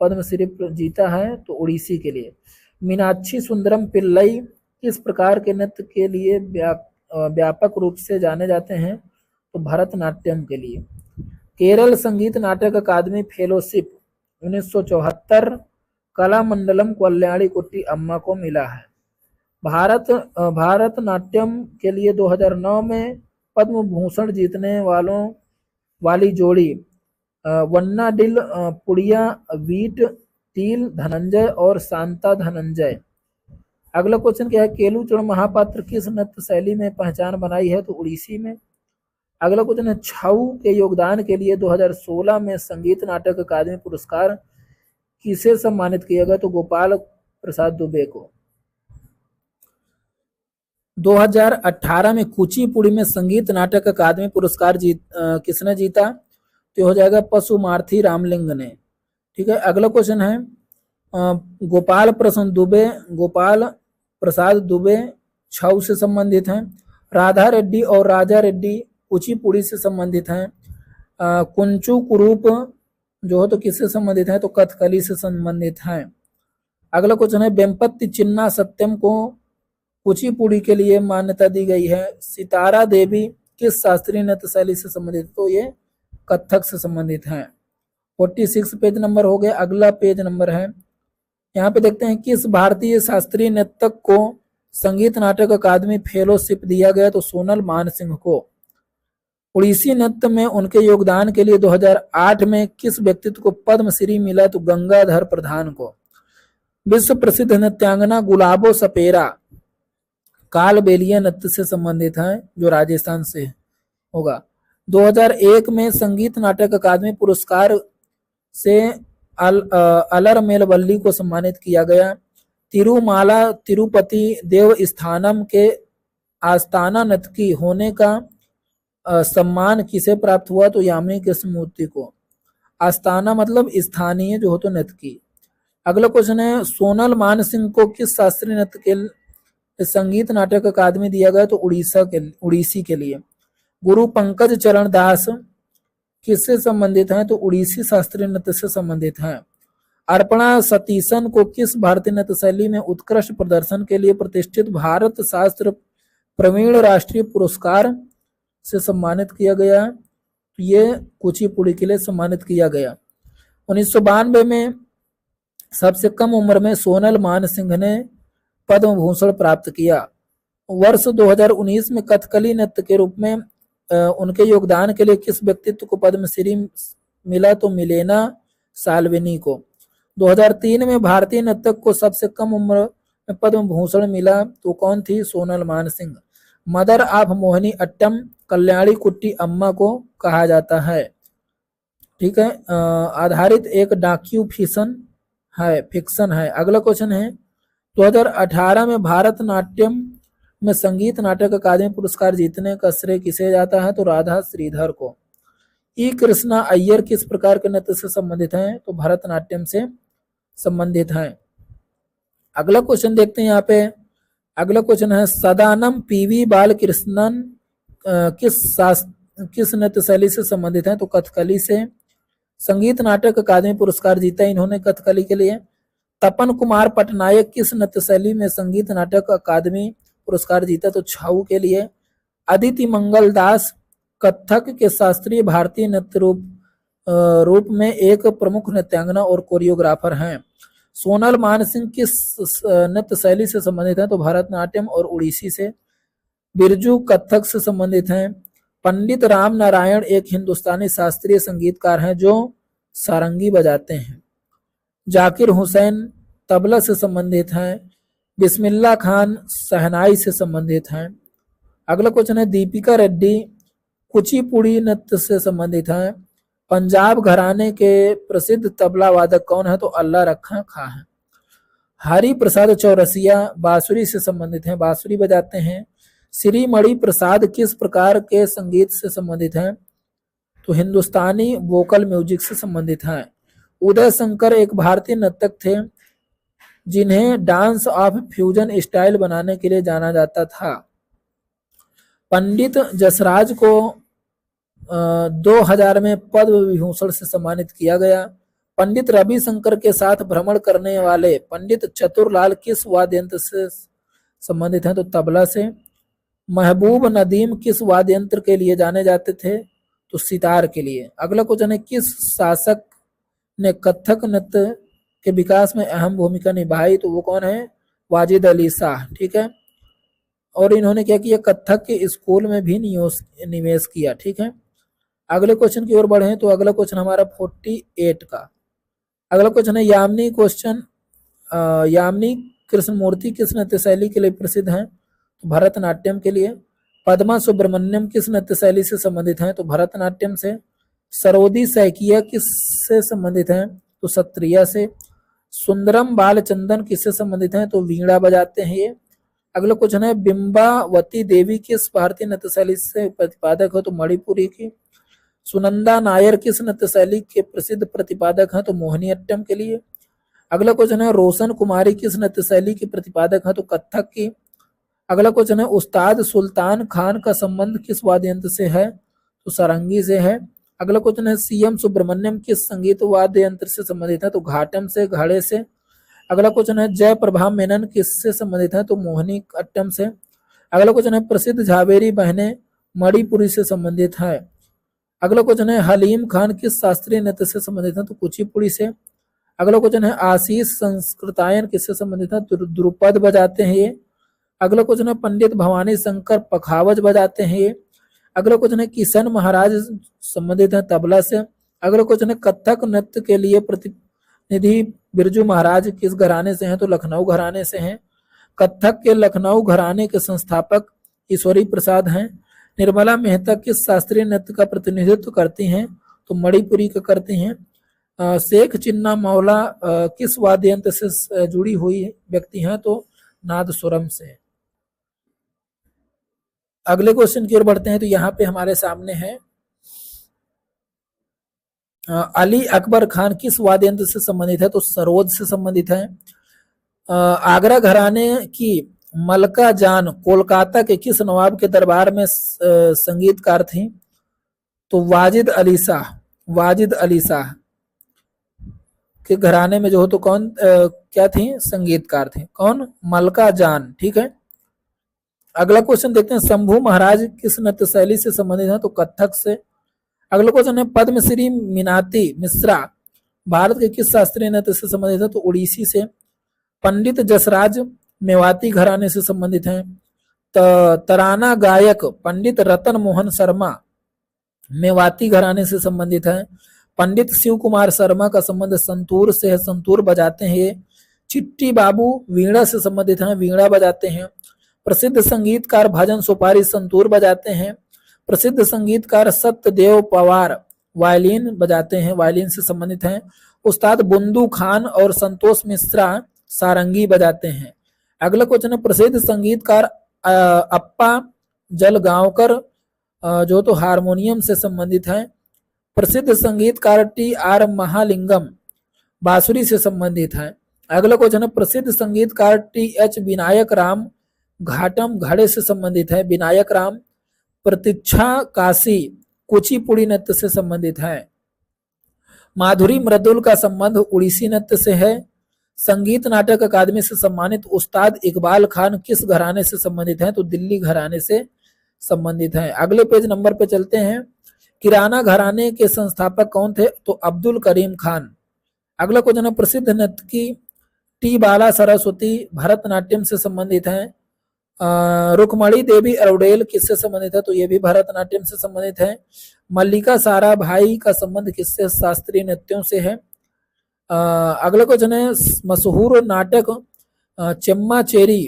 पद्मश्री जीता है? तो उड़ीसी के लिए। मीनाक्षी सुंदरम पिल्लई किस प्रकार के नृत्य के लिए व्यापक रूप से जाने जाते हैं? तो भरतनाट्यम के लिए। केरल संगीत नाटक अकादमी फेलोशिप 1974 कला मंडलम कल्याणी कुट्टी अम्मा को मिला है। भारतनाट्यम के लिए 2009 में पद्म भूषण जीतने वाली जोड़ी वन्ना डिल, पुड़िया, वीट, तिल, धनंजय और शांता धनंजय। अगला क्वेश्चन क्या है, केलूचरण महापात्र किस नृत्य शैली में पहचान बनाई है, तो उड़ीसी में। अगला क्वेश्चन है, छऊ के योगदान के लिए 2016 में संगीत नाटक अकादमी पुरस्कार किसे सम्मानित किया गया, तो गोपाल प्रसाद दुबे को। 2018 में कुचिपुड़ी में संगीत नाटक अकादमी पुरस्कार किसने जीता, तो हो जाएगा पशुमार्थी रामलिंग ने। ठीक है, अगला क्वेश्चन है, गोपाल प्रसाद दुबे छऊ से संबंधित हैं। राधा रेड्डी और राजा रेड्डी कुचिपुड़ी से संबंधित हैं। कुंचू कुरूप जो हो तो किससे संबंधित है, तो कथकली से संबंधित हैं। अगला क्वेश्चन है, वेम्पति चिन्ना सत्यम को कुचिपुड़ी के लिए मान्यता दी गई है। सितारा देवी किस शास्त्रीय नृत्य शैली से संबंधित, तो ये कथक से संबंधित हैं। 46 पेज नंबर हो गया। अगला पेज नंबर है, यहाँ पे देखते हैं, किस भारतीय शास्त्रीय नर्तक को संगीत नाटक अकादमी फेलोशिप दिया गया, तो सोनल मानसिंह को। उड़ीसी नृत्य में उनके योगदान के लिए 2008 में किस व्यक्तित्व को पद्मश्री मिला, तो गंगाधर प्रधान को। विश्व प्रसिद्ध नृत्यांगना गुलाबो सपेरा कालबेलिया नृत्य से संबंधित है, जो राजस्थान से होगा। 2001 में संगीत नाटक अकादमी पुरस्कार से अलरमेलवल्ली को सम्मानित किया गया। तिरुमाला तिरुपति देवस्थानम के आस्थाना नर्तकी होने का सम्मान किसे प्राप्त हुआ, तो यामिनी कृष्णमूर्ति को। आस्थाना मतलब स्थानीय जो हो तो नर्तकी। अगला क्वेश्चन है, सोनल मानसिंह को किस शास्त्रीय नृत्य के संगीत नाटक अकादमी दिया गया, तो उड़ीसी के लिए। गुरु पंकज चरण दास किससे संबंधित हैं, तो उड़ीसी शास्त्रीय नृत्य से संबंधित हैं। अर्पणा सतीशन को किस भारतीय नृत्य शैली में उत्कृष्ट प्रदर्शन के लिए प्रतिष्ठित भारत शास्त्र प्रवीण राष्ट्रीय पुरस्कार से सम्मानित किया गया, तो ये कुचिपुड़ी के लिए सम्मानित किया गया। 1992 में सबसे कम उम्र में सोनल मानसिंह ने पद्म भूषण प्राप्त किया। वर्ष 2019 में कथकली नृत्य के रूप में उनके योगदान के लिए किस व्यक्तित्व को पद्मश्री मिला, तो मिलेना साल्विनी को। 2003 में भारतीय नर्तक को सबसे कम उम्र में पद्म भूषण मिला, तो कौन थी, सोनल मानसिंह। मदर ऑफ मोहिनी अट्टम कल्याणी कुट्टी अम्मा को कहा जाता है। ठीक है, आधारित एक डॉक्यू फिक्शन है। अगला क्वेश्चन है, 2018 में भारत नाट्यम में संगीत नाटक अकादमी पुरस्कार जीतने का श्रेय किसे जाता है, तो राधा श्रीधर को। ई कृष्णा अय्यर किस प्रकार के नृत्य से संबंधित हैं, तो भरतनाट्यम से संबंधित हैं। अगला क्वेश्चन देखते हैं यहाँ पे। अगला क्वेश्चन है, सदानम पीवी बालकृष्णन किस नृत्य शैली से संबंधित हैं, तो कथकली से। संगीत नाटक अकादमी पुरस्कार जीता इन्होंने कथकली के लिए। तपन कुमार पटनायक किस नृत्य शैली में संगीत नाटक अकादमी पुरस्कार जीता, तो छऊ के लिए। अदिति मंगल दास कथक के शास्त्रीय भारतीय नृत्य रूप में एक प्रमुख नृत्यांगना और कोरियोग्राफर हैं। सोनल मानसिंह किस नृत्य शैली से संबंधित हैं, तो भरतनाट्यम और उड़ीसी से। बिरजू कथक से संबंधित हैं। पंडित राम नारायण एक हिंदुस्तानी शास्त्रीय संगीतकार हैं जो सारंगी बजाते हैं। जाकिर हुसैन तबला से संबंधित हैं। बिस्मिल्लाह खान शहनाई से संबंधित हैं। अगला क्वेश्चन है, दीपिका रेड्डी कुचिपुड़ी नृत्य से संबंधित हैं। पंजाब घराने के प्रसिद्ध तबला वादक कौन है, तो अल्लाह रखा खां है। हरि प्रसाद चौरसिया बांसुरी से संबंधित हैं, बांसुरी बजाते हैं। श्री मणि प्रसाद किस प्रकार के संगीत से संबंधित हैं, तो हिंदुस्तानी वोकल म्यूजिक से संबंधित हैं। उदय शंकर एक भारतीय नर्तक थे जिन्हें डांस ऑफ फ्यूजन स्टाइल बनाने के लिए जाना जाता था। पंडित जसराज को 2000 में पद्म विभूषण से सम्मानित किया गया। पंडित रविशंकर के साथ भ्रमण करने वाले पंडित चतुरलाल किस वाद्य यंत्र से संबंधित हैं, तो तबला से। महबूब नदीम किस वाद्य यंत्र के लिए जाने जाते थे, तो सितार के लिए। अगला क्वेश्चन है, किस शासक ने कथक नृत्य के विकास में अहम भूमिका निभाई, तो वो कौन है, वाजिद अली शाह। ठीक है, और इन्होंने क्या किया, कथक के स्कूल में भी निवेश किया। ठीक है, अगले क्वेश्चन की ओर बढ़े तो अगला क्वेश्चन हमारा 48 का अगला क्वेश्चन है यामिनी क्वेश्चन। यामिनी कृष्णमूर्ति किस नृत्य शैली के लिए प्रसिद्ध हैं? तो भरतनाट्यम के लिए। पद्मा सुब्रमण्यम किस नृत्य शैली से संबंधित हैं? तो भरतनाट्यम से। सरोदी सैकिया किससे संबंधित हैं? तो सत्रिया से। सुंदरम बालचंदन किससे संबंधित हैं? तो वीणा बजाते हैं ये। अगला क्वेश्चन है बिंबावती देवी किस भारतीय नृत्य शैली से प्रतिपादक है? तो मणिपुरी की। सुनंदा नायर किस नृत्य शैली के प्रसिद्ध प्रतिपादक हैं? तो मोहिनीअट्टम के लिए। अगला क्वेश्चन है रोशन कुमारी किस नृत्य शैली की प्रतिपादक है? तो कथक की। अगला क्वेश्चन है उस्ताद सुल्तान खान का संबंध किस वाद्य यंत्र से है? तो सारंगी से है। अगला क्वेश्चन है सीएम सुब्रमण्यम किस संगीत वाद्य यंत्र से संबंधित है? तो घाटम से, घड़े से। अगला क्वेश्चन है जयप्रभा मेनन किससे संबंधित है? तो मोहिनी अट्टम से। अगला क्वेश्चन है प्रसिद्ध झावेरी बहनें मणिपुरी से संबंधित है। अगला क्वेश्चन है हलीम खान किस शास्त्रीय नृत्य से संबंधित है? तो कुचिपुड़ी से। अगला क्वेश्चन है आशीष संस्कृतायन किससे संबंधित है? तो द्रुपद बजाते हैं ये। अगला क्वेश्चन है पंडित भवानी शंकर पखावज बजाते हैं ये। अगला क्वेश्चन है किशन महाराज संबंधित है तबला से। अगला क्वेश्चन है कथक नृत्य के लिए प्रतिनिधि बिरजू महाराज किस घराने से हैं? तो लखनऊ घराने से हैं। कथक के लखनऊ घराने के संस्थापक ईश्वरी प्रसाद हैं। निर्मला मेहता किस शास्त्रीय नृत्य का प्रतिनिधित्व करती हैं? तो मणिपुरी का करती हैं। शेख चिन्ना मौला किस वाद्य यंत्र से जुड़ी हुई व्यक्ति हैं? तो नादस्वरम से। अगले क्वेश्चन की ओर बढ़ते हैं तो यहाँ पे हमारे सामने है अली अकबर खान किस वाद्य यंत्र से संबंधित है? तो सरोद से संबंधित है। आगरा घराने की मलका जान कोलकाता के किस नवाब के दरबार में संगीतकार थी? तो वाजिद अली शाह। वाजिद अली शाह के घराने में जो हो तो कौन क्या थी? संगीतकार थे। कौन? मलका जान। ठीक है। अगला क्वेश्चन देखते हैं शंभू महाराज किस नृत्य शैली से संबंधित है? तो कथक से। अगला क्वेश्चन है पद्मश्री मीनाती मिश्रा भारत के किस शास्त्रीय नृत्य से संबंधित है? तो उड़ीसी से। पंडित जसराज मेवाती घराने से संबंधित हैं। तराना गायक पंडित रतन मोहन शर्मा मेवाती घराने से संबंधित है। पंडित शिव कुमार शर्मा का संबंध संतूर से है, संतूर बजाते हैं ये। चिट्टी बाबू वीणा से संबंधित हैं, वीणा बजाते हैं। प्रसिद्ध संगीतकार भजन सुपारी संतूर बजाते हैं। प्रसिद्ध संगीतकार सत्यदेव पवार वायलिन बजाते हैं, वायलिन से संबंधित हैं। उस्ताद बुंदू खान और संतोष मिश्रा सारंगी बजाते हैं। अगला क्वेश्चन है प्रसिद्ध संगीतकार अप्पा जलगांवकर जो तो हारमोनियम से संबंधित है। प्रसिद्ध संगीतकार टी.आर. महालिंगम बांसुरी से संबंधित है। अगला क्वेश्चन है प्रसिद्ध संगीतकार टी.एच. विनायक राम घाटम घड़े से संबंधित है। विनायक राम। प्रतीक्षा काशी कुचिपुड़ी नृत्य से संबंधित है। माधुरी मृदुल का संबंध उड़ीसी नृत्य से है। संगीत नाटक अकादमी से सम्मानित उस्ताद इकबाल खान किस घराने से संबंधित हैं? तो दिल्ली घराने से संबंधित हैं। अगले पेज नंबर पे चलते हैं। किराना घराने के संस्थापक कौन थे? तो अब्दुल करीम खान। अगला क्वेश्चन है प्रसिद्ध नर्तकी टी बाला सरस्वती भरतनाट्यम से संबंधित हैं। रुक्मणी देवी अरोडेल किससे संबंधित है? तो ये भी भरतनाट्यम से संबंधित है। मल्लिका साराभाई का संबंध किससे? शास्त्रीय नृत्यों से है। अगला क्वेश्चन है मशहूर नाटक चेम्मा चेरी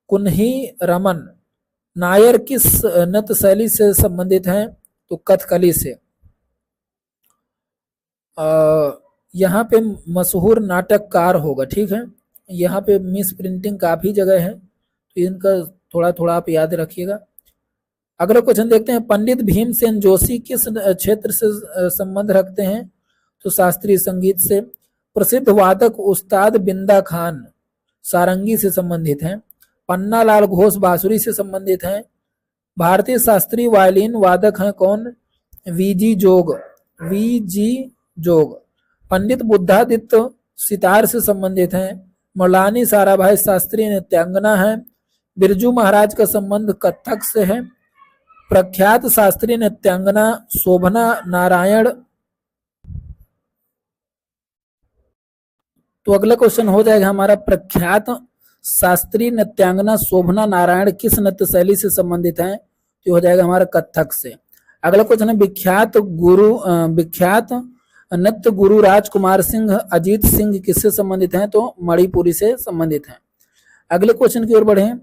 कुन्ही रमन नायर किस नृत्य शैली से संबंधित है? तो कथकली से। यहाँ पे मशहूर नाटककार होगा। ठीक है। यहाँ पे मिस प्रिंटिंग काफी जगह है तो इनका थोड़ा थोड़ा आप याद रखिएगा। अगला क्वेश्चन देखते हैं पंडित भीमसेन जोशी किस क्षेत्र से संबंध रखते हैं? तो शास्त्रीय संगीत से। प्रसिद्ध वादक उस्ताद बिंदा खान सारंगी से संबंधित हैं। पन्ना लाल घोष बांसुरी से संबंधित हैं। भारतीय शास्त्रीय वायलिन वादक हैं कौन? वीजी जोग। वीजी जोग। पंडित बुद्धादित्य सितार से संबंधित हैं। मौलानी साराभाई शास्त्रीय नृत्यांगना है। बिरजू महाराज का संबंध कथक से है। प्रख्यात शास्त्रीय नृत्यांगना शोभना नारायण। तो अगला क्वेश्चन हो जाएगा हमारा प्रख्यात शास्त्रीय नृत्यांगना शोभना नारायण किस नृत्य शैली से संबंधित है? तो हो जाएगा हमारा कथक से। अगला क्वेश्चन है विख्यात नृत्य गुरु राजकुमार सिंह अजीत सिंह किससे संबंधित हैं? तो मणिपुरी से संबंधित हैं। अगले क्वेश्चन की ओर बढ़े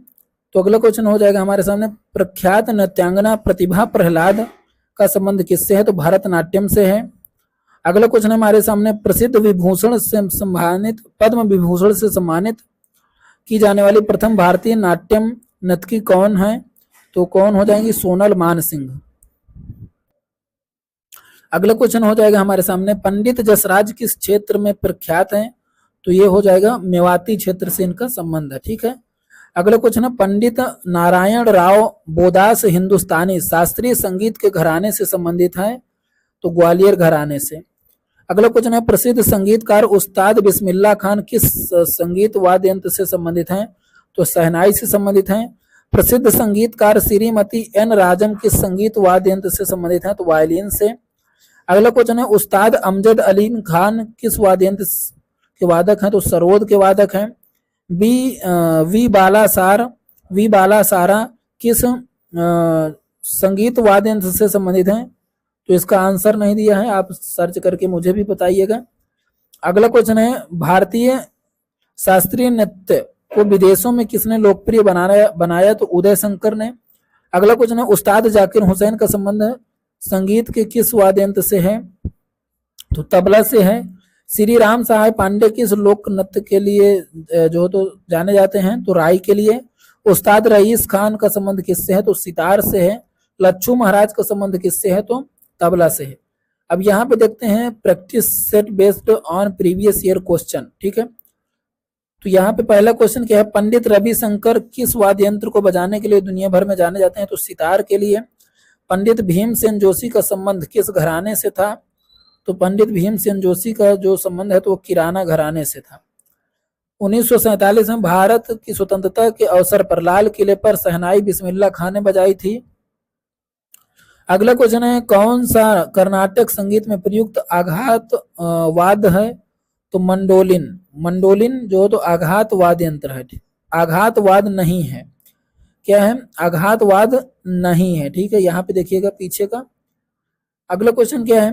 तो अगला क्वेश्चन हो जाएगा हमारे सामने, प्रख्यात नृत्यांगना प्रतिभा प्रहलाद का संबंध किससे है? तो भरतनाट्यम से है। अगला क्वेश्चन हमारे सामने, प्रसिद्ध विभूषण से सम्मानित पद्म विभूषण से सम्मानित की जाने वाली प्रथम भारतीय नाट्यम नर्तकी कौन है? तो कौन हो जाएंगी? सोनल मानसिंह। अगला क्वेश्चन हो जाएगा हमारे सामने, पंडित जसराज किस क्षेत्र में प्रख्यात हैं? तो ये हो जाएगा मेवाती क्षेत्र से इनका संबंध है। ठीक है। अगला क्वेश्चन है, पंडित नारायण राव बोदास हिंदुस्तानी शास्त्रीय संगीत के घराने से संबंधित है? तो ग्वालियर घराने से। अगला क्वेश्चन है, प्रसिद्ध संगीतकार उस्ताद बिस्मिल्लाह खान किस संगीत वाद्य यंत्र से संबंधित हैं? तो शहनाई से संबंधित हैं। प्रसिद्ध संगीतकार श्रीमती एन राजम किस संगीत वाद्य यंत्र से संबंधित हैं? तो वायलिन से। अगला क्वेश्चन है, उस्ताद अमजद अली खान किस वाद्य यंत्र के वादक हैं? तो सरोद के वादक हैं। वी बालासारा किस संगीत वाद्य यंत्र से संबंधित हैं? तो इसका आंसर नहीं दिया है, आप सर्च करके मुझे भी बताइएगा। अगला क्वेश्चन है, भारतीय शास्त्रीय नृत्य को विदेशों में किसने लोकप्रिय बनाया? तो उदय शंकर ने। अगला क्वेश्चन है, उस्ताद जाकिर हुसैन का संबंध संगीत के किस वाद्य यंत्र से है? तो तबला से है। श्री राम सहाय पांडे किस लोक नृत्य के लिए जो तो जाने जाते हैं? तो राई के लिए। उस्ताद रईस खान का संबंध किससे है? तो सितार से है। लच्छू महाराज का संबंध किससे है? तो तबला से है। अब यहाँ पे देखते हैं practice set based on previous year question. ठीक है। तो यहाँ पे पहला क्वेश्चन क्या है, पंडित रविशंकर किस वाद्य यंत्र को बजाने के लिए दुनिया भर में जाने जाते हैं? तो सितार के लिए। पंडित भीमसेन जोशी का संबंध किस घराने से था? तो पंडित भीमसेन जोशी का जो संबंध है तो वो किराना घराने से था। 1947 में भारत की स्वतंत्रता के अवसर पर लाल किले पर शहनाई बिस्मिल्लाह खान ने बजाई थी। अगला क्वेश्चन है, कौन सा कर्नाटक संगीत में प्रयुक्त आघात वाद्य है? तो मंडोलिन। मंडोलिन जो तो आघात वाद्य यंत्र है। आघात वाद्य नहीं है। क्या है? आघात वाद्य नहीं है। ठीक है, यहाँ पे देखिएगा पीछे का। अगला क्वेश्चन क्या है,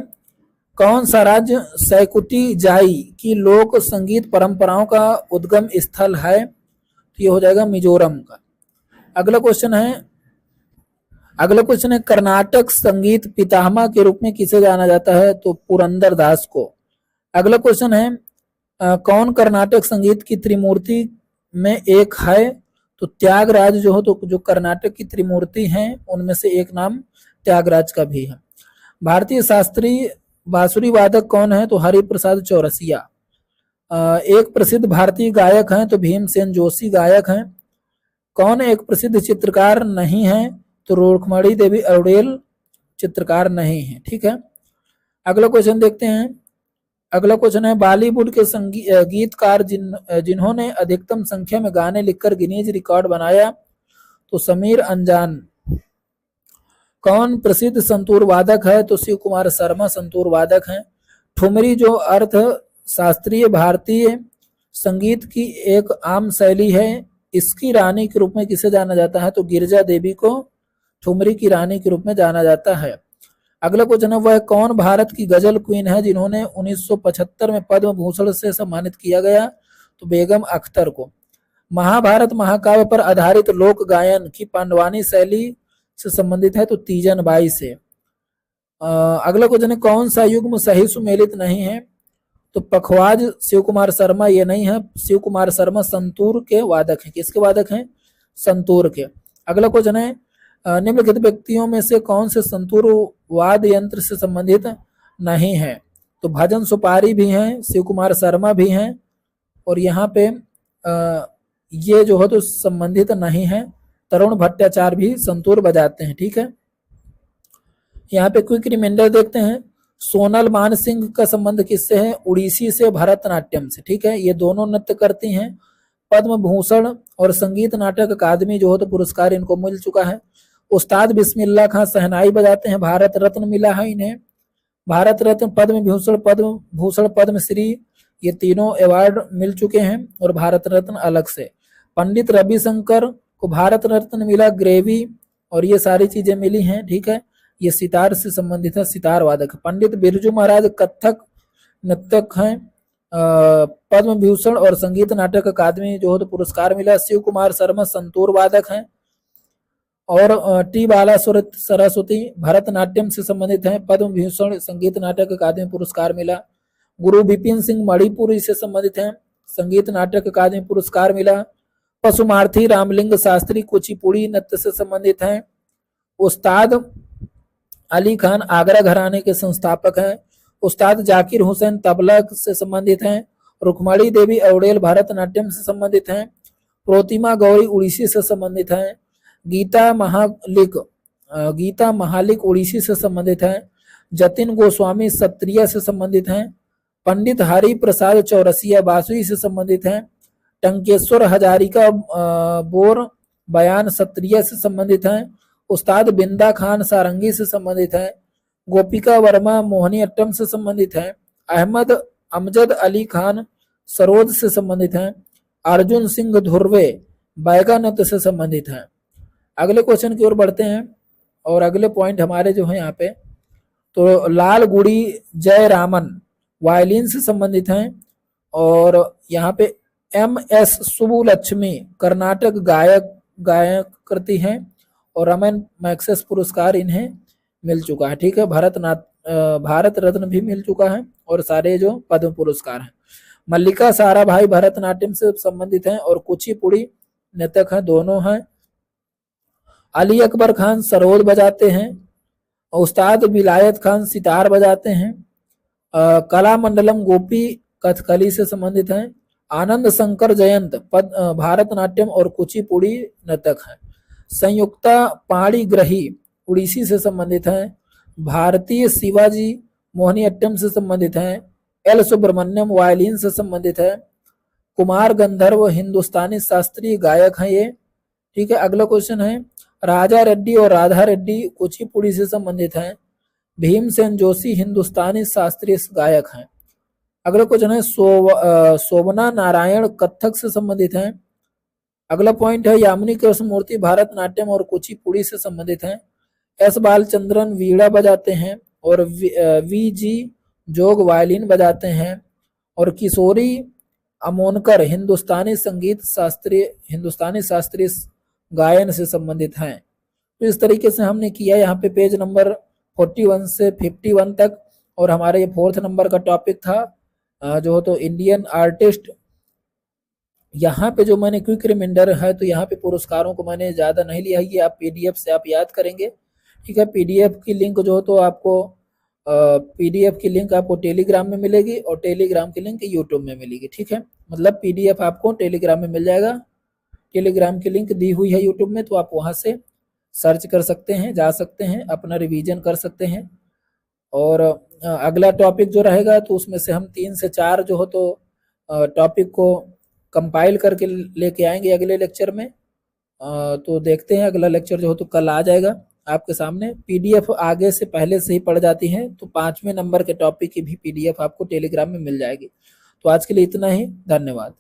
कौन सा राज्य सैकुटी जाई की लोक संगीत परंपराओं का उद्गम स्थल है? तो ये हो जाएगा मिजोरम का। अगला क्वेश्चन है, कर्नाटक संगीत पितामह के रूप में किसे जाना जाता है? तो पुरंदर दास को। अगला क्वेश्चन है, कौन कर्नाटक संगीत की त्रिमूर्ति में एक है? तो त्यागराज जो हो तो जो कर्नाटक की त्रिमूर्ति हैं उनमें से एक नाम त्यागराज का भी है। भारतीय शास्त्रीय बांसुरी वादक कौन है? तो हरिप्रसाद चौरसिया। एक प्रसिद्ध भारतीय गायक हैं तो भीमसेन जोशी गायक हैं। कौन एक प्रसिद्ध चित्रकार नहीं है? तो रुक्मणी देवी अरुड़ेल चित्रकार नहीं है। ठीक है। अगला क्वेश्चन देखते हैं। अगला क्वेश्चन है, बॉलीवुड के गीतकार जिन्होंने अधिकतम संख्या में गाने लिखकर गिनीज रिकॉर्ड बनाया? तो समीर अंजान। कौन प्रसिद्ध संतूर वादक है? तो शिव कुमार शर्मा संतूर वादक हैं। ठुमरी जो अर्थ शास्त्रीय भारतीय संगीत की एक आम शैली है, इसकी रानी के रूप में किसे जाना जाता है? तो गिरजा देवी को ठुमरी की रानी के रूप में जाना जाता है। अगला क्वेश्चन है, वह कौन भारत की गजल क्वीन है जिन्होंने 1975 में पद्म भूषण से सम्मानित किया गया? तो बेगम अख्तर को। महाभारत महाकाव्य पर आधारित लोक गायन की पांडवानी शैली से संबंधित है? तो तीजन बाई से। अगला क्वेश्चन है, कौन सा युग्म सही सुमेलित नहीं है? तो पखवाज शिव कुमार शर्मा ये नहीं है। शिव कुमार शर्मा संतूर के वादक हैं। किसके वादक हैं? संतूर के। अगला क्वेश्चन है, निम्नलिखित व्यक्तियों में से कौन से संतूर वाद्य यंत्र से संबंधित नहीं है? तो भजन सुपारी भी हैं, शिव कुमार शर्मा भी हैं, और यहाँ पे ये जो है तो संबंधित नहीं है। तरुण भट्टाचार्य भी संतूर बजाते हैं। ठीक है। यहाँ पे क्विक रिमाइंडर देखते हैं। सोनल मान सिंह का संबंध किससे है? उड़ीसी से, भरतनाट्यम से। ठीक है, ये दोनों नृत्य करती हैं। पद्म भूषण और संगीत नाटक अकादमी जो हो तो पुरस्कार इनको मिल चुका है। उस्ताद बिस्मिल्लाह खान शहनाई बजाते हैं, भारत रत्न मिला है इन्हें। भारत रत्न, पद्म भूषण, पद्मश्री, ये तीनों अवार्ड मिल चुके हैं, और भारत रत्न अलग से। पंडित रविशंकर को भारत रत्न मिला, ग्रेवी और ये सारी चीजें मिली हैं। ठीक है, ये सितार से संबंधित है, सितार वादक। पंडित बिरजू महाराज कथक नर्तक हैं, पद्म विभूषण और संगीत नाटक अकादमी जो है तो पुरस्कार मिला। शिव कुमार शर्मा संतूर वादक हैं। और टी बाला सरस्वती भरतनाट्यम से संबंधित हैं, पद्म विभूषण संगीत नाटक अकादमी पुरस्कार मिला। गुरु विपिन सिंह मणिपुरी से संबंधित हैं, संगीत नाटक अकादमी पुरस्कार मिला। पशुमार्थी रामलिंग शास्त्री कुचिपुड़ी नृत्य से संबंधित हैं। उस्ताद अली खान आगरा घराने के संस्थापक हैं। उस्ताद जाकिर हुसैन तबला से संबंधित हैं। रुक्मणी देवी औडेल भरतनाट्यम से संबंधित हैं। प्रोतिमा गौरी उड़ीसी से संबंधित हैं। गीता महालिक उड़ीसी से संबंधित हैं। जतिन गोस्वामी सत्रिया से संबंधित हैं। पंडित हरि प्रसाद चौरसिया बासुई से संबंधित हैं। टंकेश्वर हजारिका बोर बयान सत्रिया से संबंधित हैं। उस्ताद बिंदा खान सारंगी से संबंधित हैं। गोपिका वर्मा मोहनी अट्टम से संबंधित हैं। अहमद अमजद अली खान सरोद से संबंधित हैं। अर्जुन सिंह धुर्वे बैगा नृत्य से संबंधित हैं। अगले क्वेश्चन की ओर बढ़ते हैं और अगले पॉइंट हमारे जो है यहाँ पे, तो लाल गुड़ी जयरामन वायलिन से संबंधित हैं। और यहाँ पे MS सुबुलक्ष्मी कर्नाटक गायक करती हैं और रमन मैक्सेस पुरस्कार इन्हें मिल चुका है। ठीक है, भारत रत्न भी मिल चुका है और सारे जो पद्म पुरस्कार हैं। मल्लिका साराभाई भरतनाट्यम से संबंधित हैं और कुचिपुड़ी नृतक हैं, दोनों हैं। अली अकबर खान सरोद बजाते हैं। उस्ताद विलायत खान सितार बजाते हैं। कला मंडलम गोपी कथकली से संबंधित हैं। आनंद शंकर जयंत भारतनाट्यम और कुचिपुड़ी नृतक हैं। संयुक्ता पाणिग्रही उड़ीसी से संबंधित हैं। भारतीय शिवाजी मोहनी अट्टम से संबंधित हैं। एल सुब्रमण्यम वायलिन से संबंधित है। कुमार गंधर्व हिंदुस्तानी शास्त्रीय गायक हैं ये। ठीक है, अगला क्वेश्चन है, राजा रेड्डी और राधा रेड्डी कुचिपुड़ी से संबंधित हैं। भीमसेन जोशी हिंदुस्तानी शास्त्रीय गायक हैं। अगला क्वेश्चन है, शोभना नारायण कथक से संबंधित हैं। अगला पॉइंट है, यामिनी कृष्णमूर्ति भारतनाट्यम और कुचिपुड़ी से संबंधित हैं। एस बालचंद्रन वीणा बजाते हैं और VG जोग वायलिन बजाते हैं। और किशोरी अमोनकर हिंदुस्तानी शास्त्रीय गायन से संबंधित हैं। तो इस तरीके से हमने किया यहाँ पे पेज नंबर 41 से 51 तक। और हमारे ये 4th नंबर का टॉपिक था जो तो इंडियन आर्टिस्ट। यहाँ पे जो मैंने क्विक रिमाइंडर है, तो यहाँ पे पुरस्कारों को मैंने ज़्यादा नहीं लिया है, ये आप PDF से आप याद करेंगे। ठीक है, PDF की लिंक जो तो आपको PDF की लिंक आपको टेलीग्राम में मिलेगी और टेलीग्राम की लिंक यूट्यूब में मिलेगी। ठीक है, मतलब PDF आपको टेलीग्राम में मिल जाएगा। टेलीग्राम की लिंक दी हुई है यूट्यूब में, तो आप वहाँ से सर्च कर सकते हैं, जा सकते हैं, अपना रिवीजन कर सकते हैं। और अगला टॉपिक जो रहेगा तो उसमें से हम 3 से 4 जो हो तो टॉपिक को कंपाइल करके लेके आएंगे अगले लेक्चर में। तो देखते हैं, अगला लेक्चर जो हो तो कल आ जाएगा आपके सामने। PDF आगे से पहले से ही पड़ जाती है, तो 5वें नंबर के टॉपिक की भी PDF आपको टेलीग्राम में मिल जाएगी। तो आज के लिए इतना ही, धन्यवाद।